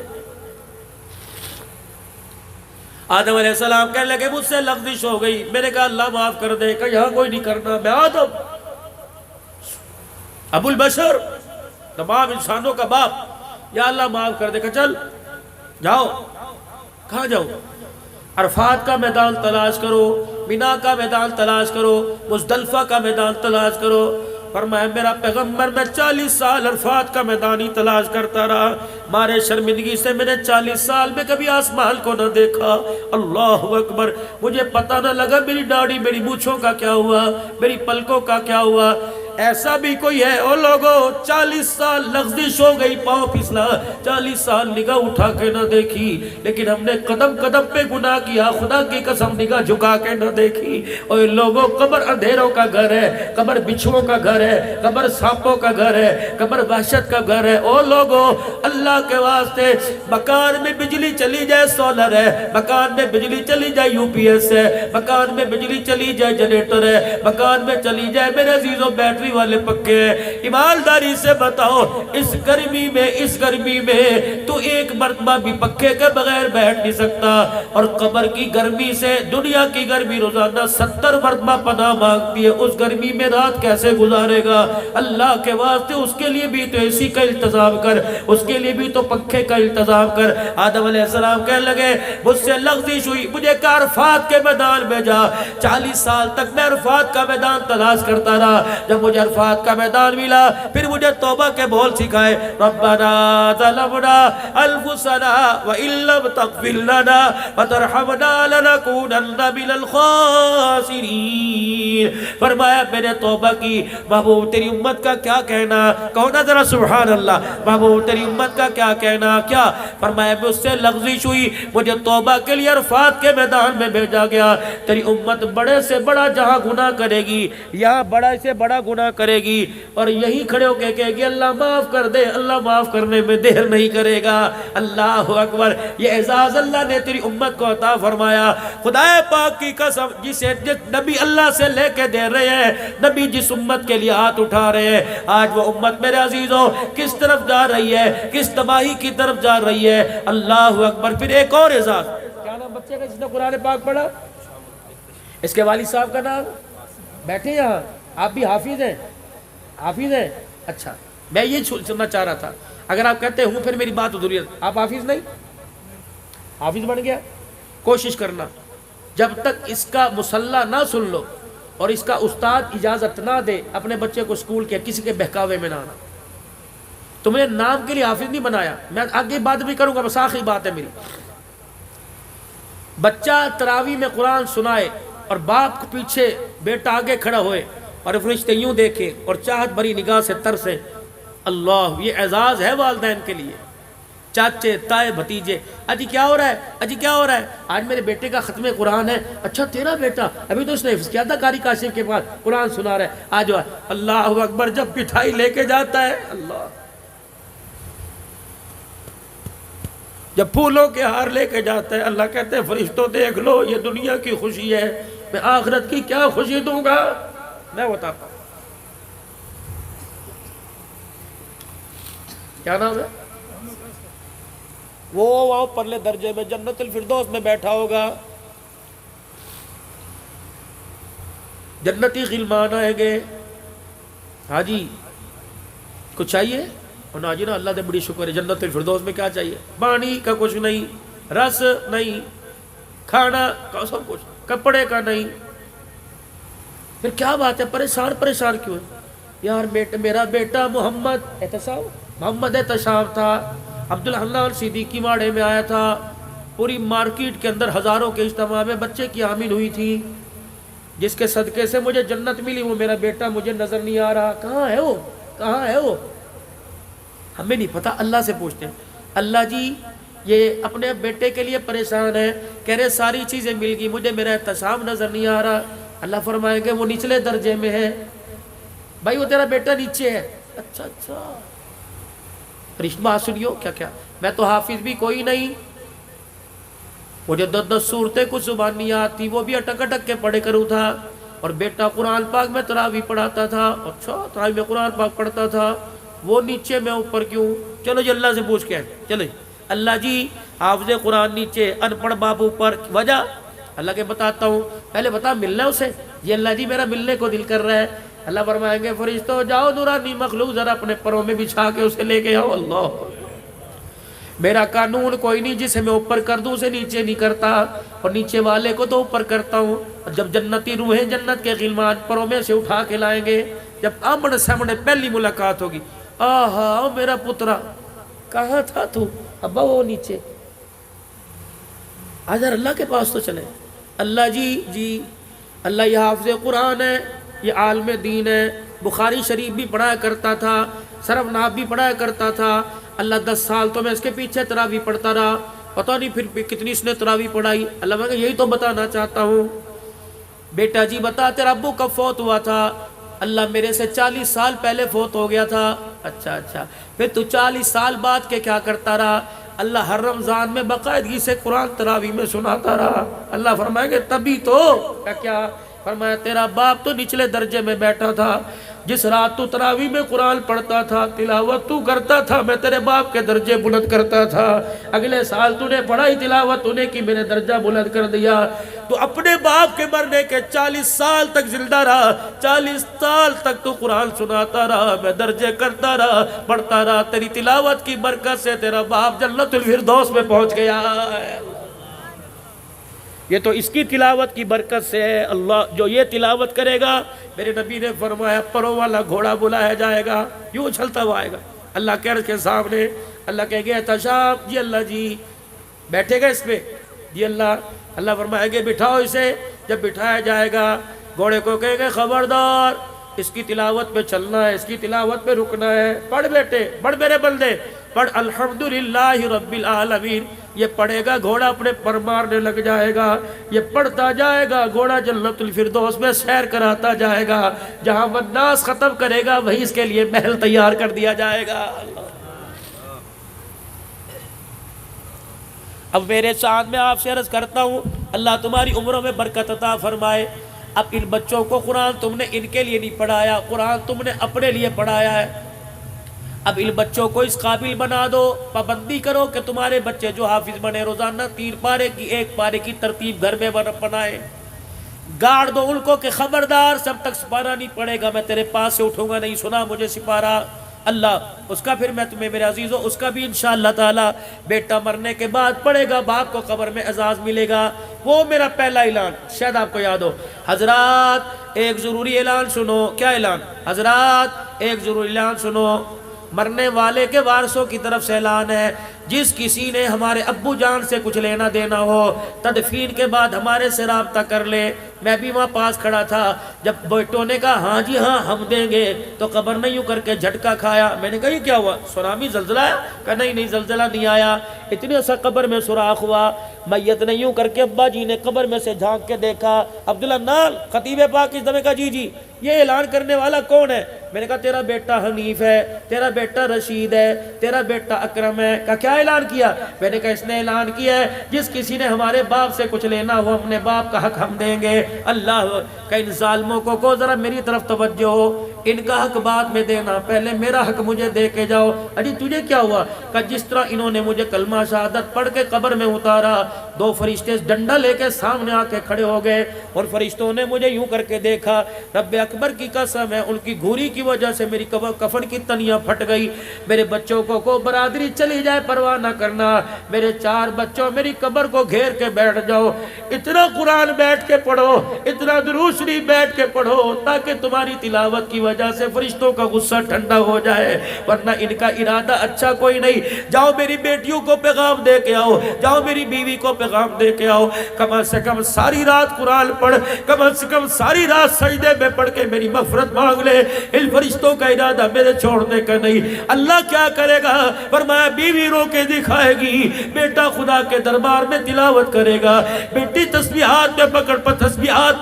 Speaker 1: آدم علیہ السلام کہنے لگے مجھ سے لغزش ہو گئی. میں نے کہا اللہ معاف کر دے. کہ یہاں کوئی نہیں کرنا. میں آدم ابو البشر تمام انسانوں کا باپ, یا اللہ معاف کر دے. کہ چل جاؤ. کہاں جاؤ؟ عرفات کا میدان تلاش کرو, مینا کا میدان تلاش کرو, مزدلفہ کا میدان تلاش کرو. فرمایا میرا پیغمبر میں 40 سال عرفات کا میدان ہی تلاش کرتا رہا. مارے شرمندگی سے میں نے 40 سال میں کبھی آسمان کو نہ دیکھا. اللہ اکبر. مجھے پتہ نہ لگا میری داڑھی میری مونچھوں کا کیا ہوا, میری پلکوں کا کیا ہوا. ایسا بھی کوئی ہے او لوگو 40 سال لغزش ہو گئی, پاؤں پھسلا, 40 سال نگاہ اٹھا کے نہ دیکھی, لیکن ہم نے قدم قدم پہ گناہ کیا. خدا کی قسم نگاہ جھکا کے نہ دیکھی. اوے لوگوں قبر اندھیروں کا گھر ہے, قبر بچھوؤں کا گھر ہے, قبر سانپوں کا گھر ہے, قبر وحشت کا گھر ہے. او لوگوں اللہ کے واسطے مکان میں بجلی چلی جائے سولر ہے, مکان میں بجلی چلی جائے یو پی ایس ہے, مکان میں بجلی چلی جائے جنریٹر ہے, مکان میں چلی جائے میرے عزیزوں بیٹری والے پکے ہیں. ایمانداری سے بتاؤ اس گرمی میں تو ایک مرتبہ بھی پکے کے بغیر بیٹھ نہیں سکتا, اور قبر کی گرمی سے دنیا کی گرمی روزانہ 70 مرتبہ پناہ مانگتی ہے. اس گرمی میں رات کیسے گزارے گا؟ اللہ کے واسطے اس کے لیے بھی تو اسی کا انتظام کر, اس کے لیے بھی تو پنکھے کا انتظام کر. آدم علیہ السلام کہنے لگے مجھ سے لغزش ہوئی, مجھے کہا عرفات کے میدان میں جا. 40 سال تک میں عرفات کا میدان تلاش کرتا رہا. جب مجھے عرفات کا میدان ملا پھر مجھے توبہ کے بول سکھائے. ربنا ظلمنا انفسنا وان لم تغفر لنا وترحمنا لنكونن من الخاسرین. فرمایا میں نے توبہ کی. محبوب تیری امت کا کیا کہنا؟ کہو نا ذرا سبحان اللہ. محبوب تیری امت کا کیا کہنا؟ کیا فرمایا مجھ سے لغزش ہوئی, مجھے توبہ کے لیے عرفات کے میدان میں بھیجا گیا. تیری امت بڑے سے بڑا جہاں گناہ کرے گی, یہاں بڑا سے بڑا گناہ کرے گی, اور یہی کھڑے ہو کے کہے گی اللہ معاف کر دے. اللہ معاف کرنے میں دیر نہیں کرے گا. اللہ اکبر. یہ اعزاز اللہ نے تیری امت کو عطا فرمایا. خدا پاک کی قسم جس نبی اللہ سے لے کے دے رہے ہیں, نبی جس امت کے لیے ہاتھ اٹھا رہے ہیں, آج وہ امت میرے عزیزوں کس طرف جا رہی ہے, کس تباہی کی طرف جا رہی ہے. اللہ اکبر. پھر ایک اور اعزاز. کیا نام بچے کا جس نے قرآن پاک پڑھا؟ اس کے والد صاحب کا نام بیٹھے یہاں. آپ بھی حافظ ہیں؟ حافظ ہیں. اچھا میں یہ سننا چاہ رہا تھا. اگر آپ کہتے ہوں پھر میری بات ادھوری ہے. آپ حافظ نہیں؟ حافظ بن گیا. کوشش کرنا جب تک اس کا مسلح نہ سن لو اور اس کا استاد اجازت نہ دے اپنے بچے کو اسکول کے کسی کے بہکاوے میں نہ آنا. تم نے نام کے لیے حافظ نہیں بنایا. میں آگے بات بھی کروں گا, بس آخری بات ہے میری. بچہ تراویح میں قرآن سنائے اور باپ کے پیچھے بیٹا آگے کھڑا ہوئے اور فرشتے یوں دیکھیں اور چاہت بھری نگاہ سے ترسیں. اللہ, یہ اعزاز ہے والدین کے لیے. چاچے تائے بھتیجے, اجی کیا ہو رہا ہے, اجی کیا ہو رہا ہے, آج میرے بیٹے کا ختم قرآن ہے. اچھا تیرا بیٹا, ابھی تو اس نے حفظ کیا تھا قاری کاشف کے پاس, قرآن سنا رہا ہے, آج. اللہ اکبر. جب مٹھائی لے کے جاتا ہے, اللہ, جب پھولوں کے ہار لے کے جاتا ہے, اللہ کہتے ہیں فرشتوں دیکھ لو یہ دنیا کی خوشی ہے, میں آخرت کی کیا خوشی دوں گا میں بتاتا ہوں. کیا نام ہے وہ پرلے درجے میں جنت الفردوس میں بیٹھا ہوگا. جنتی غلمان آئیں گے. ہاں جی کچھ چاہیے؟ اور نا جی نا اللہ دے بڑی شکر ہے. جنت الفردوس میں کیا چاہیے؟ پانی کا کچھ نہیں, رس نہیں, کھانا کا سب کچھ, کپڑے کا نہیں. پھر کیا بات ہے, پریشان کیوں ہے یار؟ میرا بیٹا محمد احتشام تھا, عبدالحنان صدیقی ماڑے میں آیا تھا, پوری مارکیٹ کے اندر ہزاروں کے اجتماع میں بچے کی حامل ہوئی تھی, جس کے صدقے سے مجھے جنت ملی. وہ میرا بیٹا مجھے نظر نہیں آ رہا, کہاں ہے وہ, کہاں ہے وہ؟ ہمیں نہیں پتا, اللہ سے پوچھتے ہیں. اللہ جی یہ اپنے بیٹے کے لیے پریشان ہے, کہہ رہے ساری چیزیں مل گئی, مجھے میرا احتشام نظر نہیں آ رہا. اللہ فرمائیں گے وہ نچلے درجے میں ہے. بھائی وہ تیرا بیٹا نیچے ہے. اچھا رشتہ سنیو. کیا میں تو حافظ بھی کوئی نہیں, مجھے 10 صورتیں کچھ زبان نہیں آتی, وہ بھی اٹک کے پڑھے کروں تھا. اور بیٹا قرآن پاک میں تراویح پڑھاتا تھا. اچھا تراویح میں قرآن پاک پڑھتا تھا, وہ نیچے میں اوپر کیوں؟ چلو جی اللہ سے پوچھ کے آئے. چلے اللہ جی حافظ قرآن نیچے، ان پڑھ باپ اوپر، وجہ اللہ کے بتاتا ہوں، پہلے بتا ملنا اسے، یہ اللہ جی میرا ملنے کو دل کر رہا ہے۔ اللہ فرمائیں گے فرشتوں جاؤ نورانی مخلوق ذرا اپنے پروں میں بچھا کے اسے لے کے آؤ۔ اللہ میرا قانون کوئی نہیں جسے میں اوپر کر دوں اسے نیچے نہیں کرتا، اور نیچے والے کو تو اوپر کرتا ہوں۔ جب جنتی روحیں جنت کے غلمان پروں میں سے اٹھا کے لائیں گے، جب آمنے سامنے پہلی ملاقات ہوگی، آہا میرا پترا کہاں تھا تو؟ ابا وہ نیچے، آجر اللہ کے پاس تو چلے۔ اللہ جی اللہ یہ حافظ قرآن ہے، یہ عالم دین ہے، بخاری شریف بھی پڑھایا کرتا تھا، صرف ناب بھی پڑھایا کرتا تھا۔ اللہ 10 سال تو میں اس کے پیچھے تراویح پڑھتا رہا، پتہ نہیں پھر کتنی اس نے تراویح پڑھائی۔ اللہ میں یہی تو بتانا چاہتا ہوں۔ بیٹا جی بتا تیرا ابو کب فوت ہوا تھا؟ اللہ میرے سے 40 سال پہلے فوت ہو گیا تھا۔ اچھا پھر تو 40 سال بعد کے کیا کرتا رہا؟ اللہ ہر رمضان میں باقاعدگی سے قرآن تراویح میں سناتا رہا۔ اللہ فرمائیں گے تبھی تو کیا فرمایا تیرا باپ تو نچلے درجے میں بیٹھا تھا، جس رات تو تراویح میں قرآن پڑھتا تھا، تلاوت تو کرتا تھا، میں تیرے باپ کے درجے بلند کرتا تھا۔ اگلے سال تو نے پڑھائی تلاوت تو نے کی، میں نے درجہ بلند کر دیا۔ تو اپنے باپ کے مرنے کے 40 سال تک زندہ رہا، 40 سال تک تو قرآن سناتا رہا، میں درجے کرتا رہا، پڑھتا رہا، تیری تلاوت کی برکت سے تیرا باپ جنت الفردوس میں پہنچ گیا۔ یہ تو اس کی تلاوت کی برکت سے ہے۔ اللہ جو یہ تلاوت کرے گا، میرے نبی نے فرمایا پروں والا گھوڑا بلایا جائے گا، یوں اچھلتا ہوا آئے گا اللہ کے عرش کے سامنے۔ اللہ کہے گے تشاف جی اللہ جی بیٹھے گا اس پہ جی اللہ فرمائے گے بٹھاؤ اسے۔ جب بٹھایا جائے گا گھوڑے کو کہے گے خبردار اس کی تلاوت پہ چلنا ہے، اس کی تلاوت پہ رکنا ہے، پڑھ بیٹے، پڑھ میرے بندے، پڑھ الحمدللہ رب العالمین۔ یہ پڑھے گا گھوڑا اپنے پر مارنے لگ جائے گا، یہ پڑھتا جائے گا گھوڑا جنت الفردوس میں سیر کراتا جائے گا، جہاں والناس ختم کرے گا وہیں اس کے لیے محل تیار کر دیا جائے گا۔ اب میرے ساتھ میں آپ سے عرض کرتا ہوں اللہ تمہاری عمروں میں برکت عطا فرمائے۔ اب ان بچوں کو قرآن تم نے ان کے لیے نہیں پڑھایا، قرآن تم نے اپنے لیے پڑھایا ہے۔ اب ان بچوں کو اس قابل بنا دو، پابندی کرو کہ تمہارے بچے جو حافظ بنے روزانہ 3 پارے کی 1 پارے کی ترتیب گھر میں بنائے۔ گاڑ دو ان کو کہ خبردار سب تک سپارہ نہیں پڑے گا، میں تیرے پاس سے اٹھوں گا نہیں، سنا مجھے سپارہ اللہ اس کا پھر میں تمہیں میرے عزیزوں اس کا بھی انشاءاللہ تعالی بیٹا مرنے کے بعد پڑے گا، باپ کو قبر میں اعزاز ملے گا۔ وہ میرا پہلا اعلان شاید آپ کو یاد ہو۔ حضرات ایک ضروری اعلان سنو۔ کیا اعلان؟ حضرات ایک ضروری اعلان سنو، مرنے والے کے وارثوں کی طرف سے اعلان ہے، جس کسی نے ہمارے ابو جان سے کچھ لینا دینا ہو تدفین کے بعد ہمارے سے رابطہ کر لے۔ میں بھی وہاں پاس کھڑا تھا، جب بیٹوں نے کہا ہاں جی ہاں ہم دیں گے تو قبر نہیں یوں کر کے جھٹکا کھایا۔ میں نے کہا یہ کیا ہوا؟ سونامی زلزلہ ہے؟ کہا نہیں زلزلہ نہیں آیا، اتنے سا قبر میں سوراخ ہوا، میت نے یوں کر کے ابا جی نے قبر میں سے جھانک کے دیکھا، عبداللہ نال خطیب پاک اس دمے کا جی یہ اعلان کرنے والا کون ہے؟ میں نے کہا تیرا بیٹا حنیف ہے، تیرا بیٹا رشید ہے، تیرا بیٹا اکرم ہے۔ کہا کیا اعلان کیا؟ میں نے کہا اس نے اعلان کیا ہے جس کسی نے ہمارے باپ سے کچھ لینا ہو اپنے باپ کا حق ہم دیں گے۔ اللہ کہ ان ظالموں کو ذرا میری طرف توجہ ہو، ان کا حق بعد میں دینا، پہلے میرا حق مجھے دے کے جاؤ۔ اجی تجھے کیا ہوا؟ کہ جس طرح انہوں نے مجھے کلمہ شہادت پڑھ کے قبر میں اتارا، 2 فرشتے ڈنڈا لے کے سامنے آ کے کھڑے ہو گئے اور فرشتوں نے مجھے یوں کر کے دیکھا، رب اکبر کی قسم ہے ان کی گھوری کی وجہ سے میری کفن کی تنیاں پھٹ گئی۔ میرے بچوں کو برادری چلی جائے پرواہ نہ کرنا، میرے 4 بچوں میری قبر کو گھیر کے بیٹھ جاؤ، اتنا قرآن بیٹھ کے پڑھو، اتنا درود شریف بیٹھ کے پڑھو تاکہ تمہاری تلاوت کی وجہ سے فرشتوں کا غصہ ٹھنڈا ہو جائے، ورنہ ان کا ارادہ اچھا کوئی نہیں۔ جاؤ میری بیٹیوں کو پیغام دے کے آؤ، جاؤ میری بیوی کو پیغام دے کے آؤ، کم سے کم ساری رات قرآن پڑھ، کم سے کم ساری رات سجدے میں پڑھ کے میری مغفرت مانگ لے۔ ان فرشتوں کا ارادہ میرے چھوڑنے کا نہیں۔ اللہ کیا کرے گا؟ فرمایا بیوی رو کے دکھائے گی، بیٹا خدا کے دربار میں تلاوت کرے گا، بیٹی تسبیحات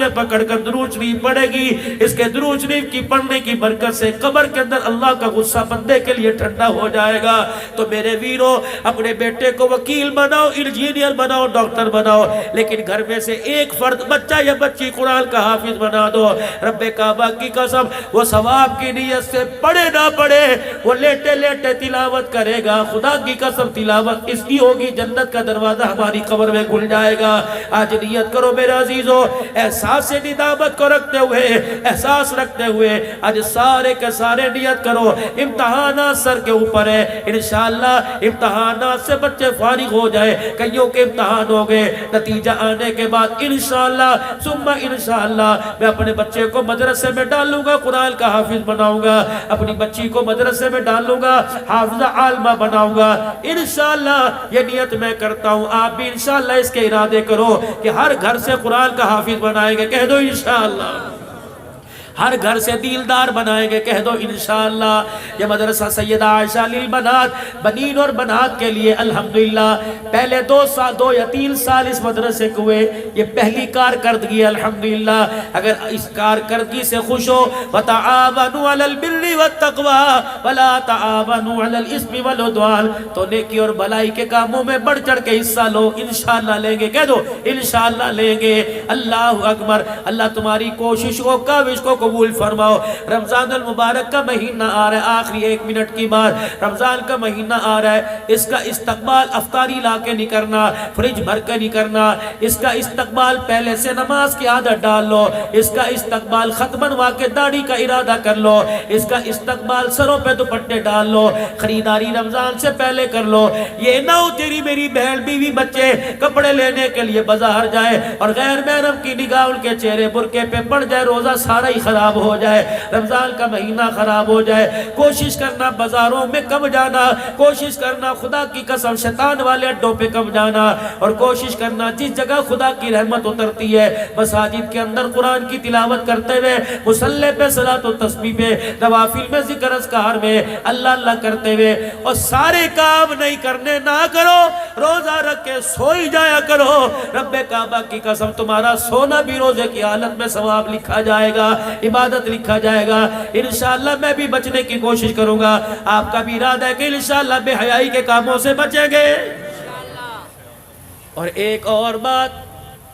Speaker 1: میں پکڑ کر درود شریف پڑھے گی۔ اس کے درود شریف کی پڑھنے پڑھنے کی برکت سے قبر کے اندر اللہ کا غصہ بندے کے لیے ٹھنڈا ہو جائے گا۔ تو میرے ویرو اپنے بیٹے کو وکیل بناؤ، انجینئر بناؤ، ڈاکٹر بناؤ، لیکن گھر میں سے ایک فرد بچہ یا بچی قرآن کا حافظ بنا دو۔ رب کعبہ کی قسم وہ ثواب کی نیت سے پڑھے نہ پڑھے، وہ لیٹے لیٹے تلاوت کرے گا، خدا کی قسم تلاوت اس کی ہوگی، جنت کا دروازہ ہماری قبر میں کھل جائے گا۔ آج نیت کرو میرے عزیزو، احساس ندامت کو رکھتے ہوئے، احساس رکھتے ہوئے آج سارے کے سارے نیت کرو، امتحانات سر کے اوپر ہے، انشاءاللہ امتحانات سے بچے فارغ ہو جائے، کئیوں کے امتحان ہو گئے، نتیجہ آنے کے بعد انشاءاللہ ثم انشاءاللہ میں اپنے بچے کو مدرسے میں ڈالوں گا، قرآن کا حافظ بناؤں گا، اپنی بچی کو مدرسے میں ڈالوں گا، حافظہ عالمہ بناؤں گا، انشاءاللہ یہ نیت میں کرتا ہوں، آپ بھی انشاءاللہ اس کے ارادے کرو کہ ہر گھر سے قرآن کا حافظ بنائیں گے، کہہ دو انشاءاللہ، ہر گھر سے دیلدار بنائیں گے، کہہ دو انشاءاللہ۔ یہ مدرسہ سیدہ عائشہ للبنات، بنین اور بنات کے لیے الحمدللہ پہلے 2 یا 3 سال اس مدرسے کو ہوئے، یہ پہلی کارکردگی ہے الحمدللہ۔ اگر اس کارکردگی سے خوش ہو، وَتَعَاوَنُوا عَلَى الْبِرِّ وَالتَّقْوَى وَلَا تَعَاوَنُوا عَلَى الْإِثْمِ وَالْعُدْوَانِ، تو نیکی اور بھلائی کے کاموں میں بڑھ چڑھ کے حصہ لو، انشاءاللہ لیں گے، کہہ دو انشاءاللہ لیں گے۔ اللہ اکبر، اللہ تمہاری کوشش کو کاوش کو قبول فرماؤ۔ رمضان المبارک کا مہینہ آ رہا ہے، آخری 1 منٹ کی بات، رمضان کا مہینہ آ رہا ہے، اس کا استقبال افطاری لا کے نہیں کرنا، فریج بھر کے نہیں کرنا، اس کا استقبال پہلے سے نماز کی عادت ڈال لو، اس کا استقبال خط بنوا کے داڑھی کا ارادہ کر لو، اس کا استقبال سروں پہ دوپٹے ڈال لو، خریداری رمضان سے پہلے کر لو۔ یہ نہ ہو تیری میری بہن بیوی بچے کپڑے لینے کے لیے بازار جائے اور غیر محرم کی نگاہ ان کے چہرے برقعے پہ پڑ جائے، روزہ سارا ہی خراب ہو جائے، رمضان کا مہینہ خراب ہو جائے۔ کوشش کرنا بازاروں میں کم جانا، کوشش کرنا خدا کی قسم شیطان والے اڈوں پہ کم جانا، اور کوشش کرنا جس جگہ خدا کی رحمت اترتی ہے مساجد کے اندر قرآن کی تلاوت کرتے ہوئے، مصلی پہ صلاۃ و تسبیح پہ، نوافل میں ذکر اذکار میں اللہ اللہ کرتے ہوئے، اور سارے کام نہیں کرنے نہ کرو، روزہ رکھ کے سوئی جایا کرو۔ رب کعبہ کی قسم تمہارا سونا بھی روزے کی حالت میں ثواب لکھا جائے گا، عبادت لکھا جائے گا۔ انشاءاللہ میں بھی بچنے کی کوشش کروں گا، آپ کا بھی ارادہ ہے کہ انشاءاللہ بے حیائی کے کاموں سے بچیں گے۔ اور ایک اور بات،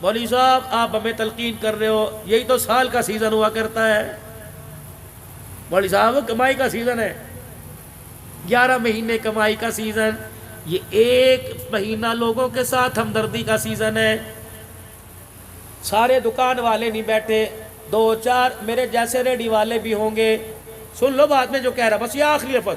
Speaker 1: مولوی صاحب آپ ہمیں تلقین کر رہے ہو، یہی تو سال کا سیزن ہوا کرتا ہے، مولوی صاحب کمائی کا سیزن ہے، 11 مہینے کمائی کا سیزن، یہ 1 مہینہ لوگوں کے ساتھ ہمدردی کا سیزن ہے۔ سارے دکان والے نہیں بیٹھے، 2-4 میرے جیسے ریڈی والے بھی ہوں گے، سن لو بات میں جو کہہ رہا، بس یہ آخری لفظ،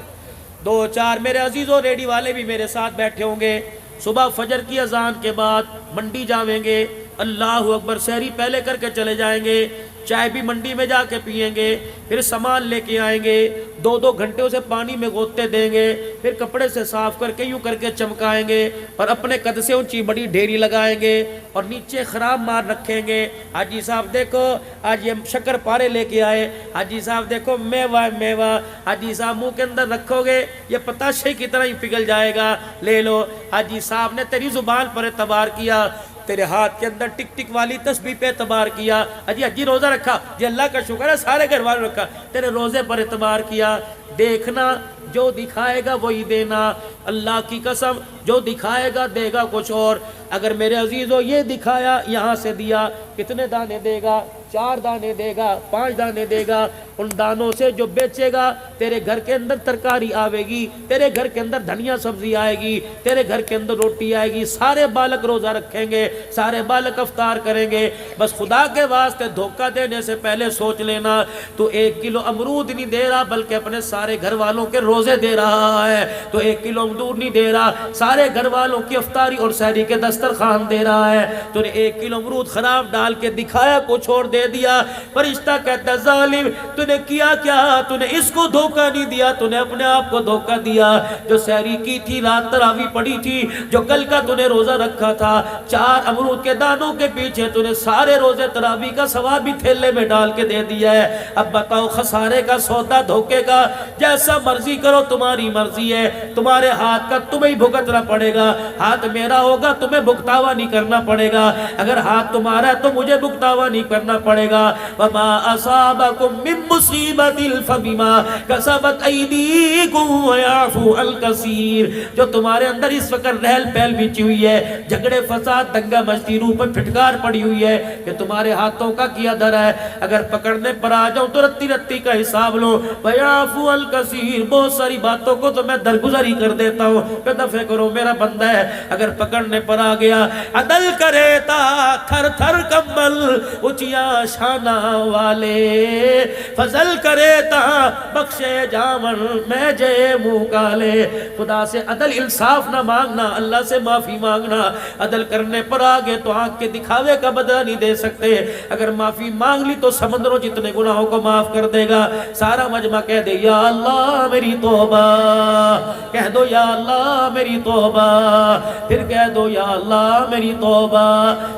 Speaker 1: 2-4 میرے عزیزوں ریڈی والے بھی میرے ساتھ بیٹھے ہوں گے۔ صبح فجر کی اذان کے بعد منڈی جاویں گے، اللہ اکبر، سحری پہلے کر کے چلے جائیں گے، چائے بھی منڈی میں جا کے پئیں گے، پھر سامان لے کے آئیں گے، 2 گھنٹے اسے پانی میں گوتے دیں گے، پھر کپڑے سے صاف کر کے یوں کر کے چمکائیں گے، اور اپنے قد سے اونچی بڑی ڈھیری لگائیں گے، اور نیچے خراب مار رکھیں گے۔ حاجی صاحب دیکھو آج یہ شکر پارے لے کے آئے، حاجی صاحب دیکھو میوہ میوہ، حاجی صاحب منہ کے اندر رکھو گے یہ پتاشے کی طرح ہی پگھل جائے گا، لے لو۔ حاجی صاحب نے تیری زبان پر اعتبار کیا، تیرے ہاتھ کے اندر ٹک ٹک والی تسبیح پہ اعتبار کیا، حجی روزہ رکھا، جی اللہ کا شکر ہے سارے گھر والوں رکھا، تیرے روزے پر اعتبار کیا۔ دیکھنا جو دکھائے گا وہی دینا، اللہ کی قسم جو دکھائے گا دے گا کچھ اور۔ اگر میرے عزیزو یہ دکھایا یہاں سے دیا، کتنے دانے دے گا؟ 4 دانے دے گا، 5 دانے دے گا، ان دانوں سے جو بیچے گا تیرے گھر کے اندر ترکاری آوے گی، تیرے گھر کے اندر دھنیا سبزی آئے گی، تیرے گھر کے اندر روٹی آئے گی، سارے بالک روزہ رکھیں گے، سارے بالک افطار کریں گے۔ بس خدا کے واسطے دھوکہ دینے سے پہلے سوچ لینا، تو 1 کلو امرود نہیں دے رہا بلکہ اپنے سارے گھر والوں کے روزے دے رہا ہے، تو 1 کلو امرود نہیں دے رہا، سارے گھر والوں کی افطاری اور سحری کے دسترخوان دے رہا ہے، تو نے 1 کلو امرود خراب ڈال کے دکھایا کچھ اور دے دیا۔ فرشتہ کہتا ہے ظالم تو نے کیا کیا؟ تو نے اس کو دھوکہ نہیں دیا، تو نے اپنے آپ کو دھوکہ دیا۔ جو سحری کی تھی، رات تراویح پڑھی تھی، جو کل کا تو نے روزہ رکھا تھا، 4 امرود کے دانوں کے پیچھے تو نے سارے روزے تراویح کا ثواب بھی تھیلے میں ڈال کے دے دیا ہے۔ اب بتاؤ خسارے کا سودا، دھوکے کا، جیسا مرضی کرو تمہاری مرضی ہے، تمہارے ہاتھ کا تمہیں بھگتنا پڑے گا، ہاتھ میرا ہوگا تمہیں بھگتاوا نہیں کرنا پڑے گا، اگر ہاتھ تمہارا ہے تو مجھے بھگتاوا نہیں کرنا پڑے گا۔ وَمَا أَصَابَكُم مِّن مصیبت فبما کسبت ایدیکم ویعفو عن کثیر. جو تمہارے اندر اس وقت رہل پہل بچی ہوئی ہے، جھگڑے فساد دنگا مچتی، روح پر پھٹکار پڑی ہوئی ہے کہ تمہارے ہاتھوں کا کیا در ہے، اگر پکڑنے پر آ جاؤں تو رتی رتی کا حساب لو. ویعفو عن کثیر، بہت ساری باتوں کو تو میں درگزر ہی کر دیتا ہوں کہ دفع کرو میرا بندہ ہے. اگر پکڑنے پر آ گیا عدل کرے تا تھر تھر کمبل اچیا شانہ والے، فضل کرے تا بخشے جامن میں جے منہ کالے. خدا سے عدل انصاف نہ مانگنا، اللہ سے معافی مانگنا. عدل کرنے پر آگے تو آنکھ کے دکھاوے کا بدلہ نہیں دے سکتے. اگر معافی مانگ لی تو سمندروں جتنے گناہوں کو معاف کر دے گا. سارا مجمع کہہ دے یا اللہ میری توبہ، کہہ دو یا اللہ میری توبہ، پھر کہہ دو یا اللہ میری توبہ.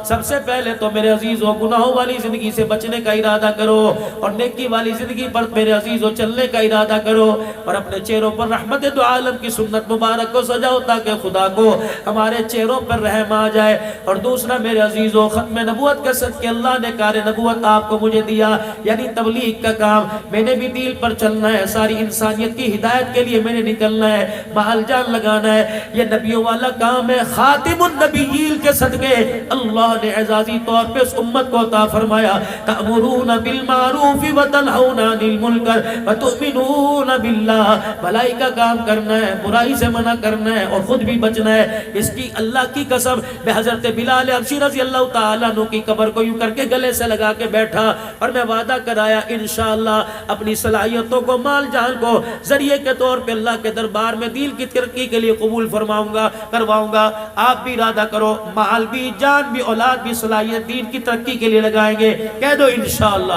Speaker 1: سب سے پہلے تو میرے عزیزوں گناہوں والی زندگی سے بچنے کا ارادہ کرو اور نیکی والی زندگی پر میرے عزیزوں چلنے کا ارادہ کرو، اور اپنے چہروں پر رحمت دو عالم کی سنت مبارک کو سجاؤ تاکہ خدا کو ہمارے چہروں پر رحم آ جائے. اور دوسرا میرے عزیزوں ختم نبوت کا صدقہ اللہ نے کار نبوت آپ کو مجھے دیا، یعنی تبلیغ کا کام. میں نے بھی دین پر چلنا ہے، ساری انسانیت کی ہدایت کے لیے میں نے نکلنا ہے، محل جان لگانا ہے. یہ نبیوں والا کام ہے. خاتم النبیین کے صدقے اللہ نے اعزازی طور پہ اس امت کو عطا فرمایا. تأمرون بالمعروف وتنہون عن المنکر وتؤمنون باللہ. بھلائی کا کام کرنا ہے، برائی سے منع کرنا ہے اور خود بھی بچنا ہے. اس کی اللہ کی قسم میں حضرت بلال حبشی رضی اللہ تعالیٰ عنہ کی قبر کو یوں کر کے گلے سے لگا کے بیٹھا اور میں وعدہ کرایا انشاءاللہ اپنی صلاحیتوں کو، مال جان کو ذریعے کے طور پہ اللہ کے دربار میں دین کی ترقی کے لیے قبول فرماؤں گا، کرواؤں گا. آپ بھی ارادہ کرو، مال بھی، جان بھی، اولاد بھی، صلاحیت دین کی ترقی کے لیے لگائیں گے. کہہ دو انشاءاللہ.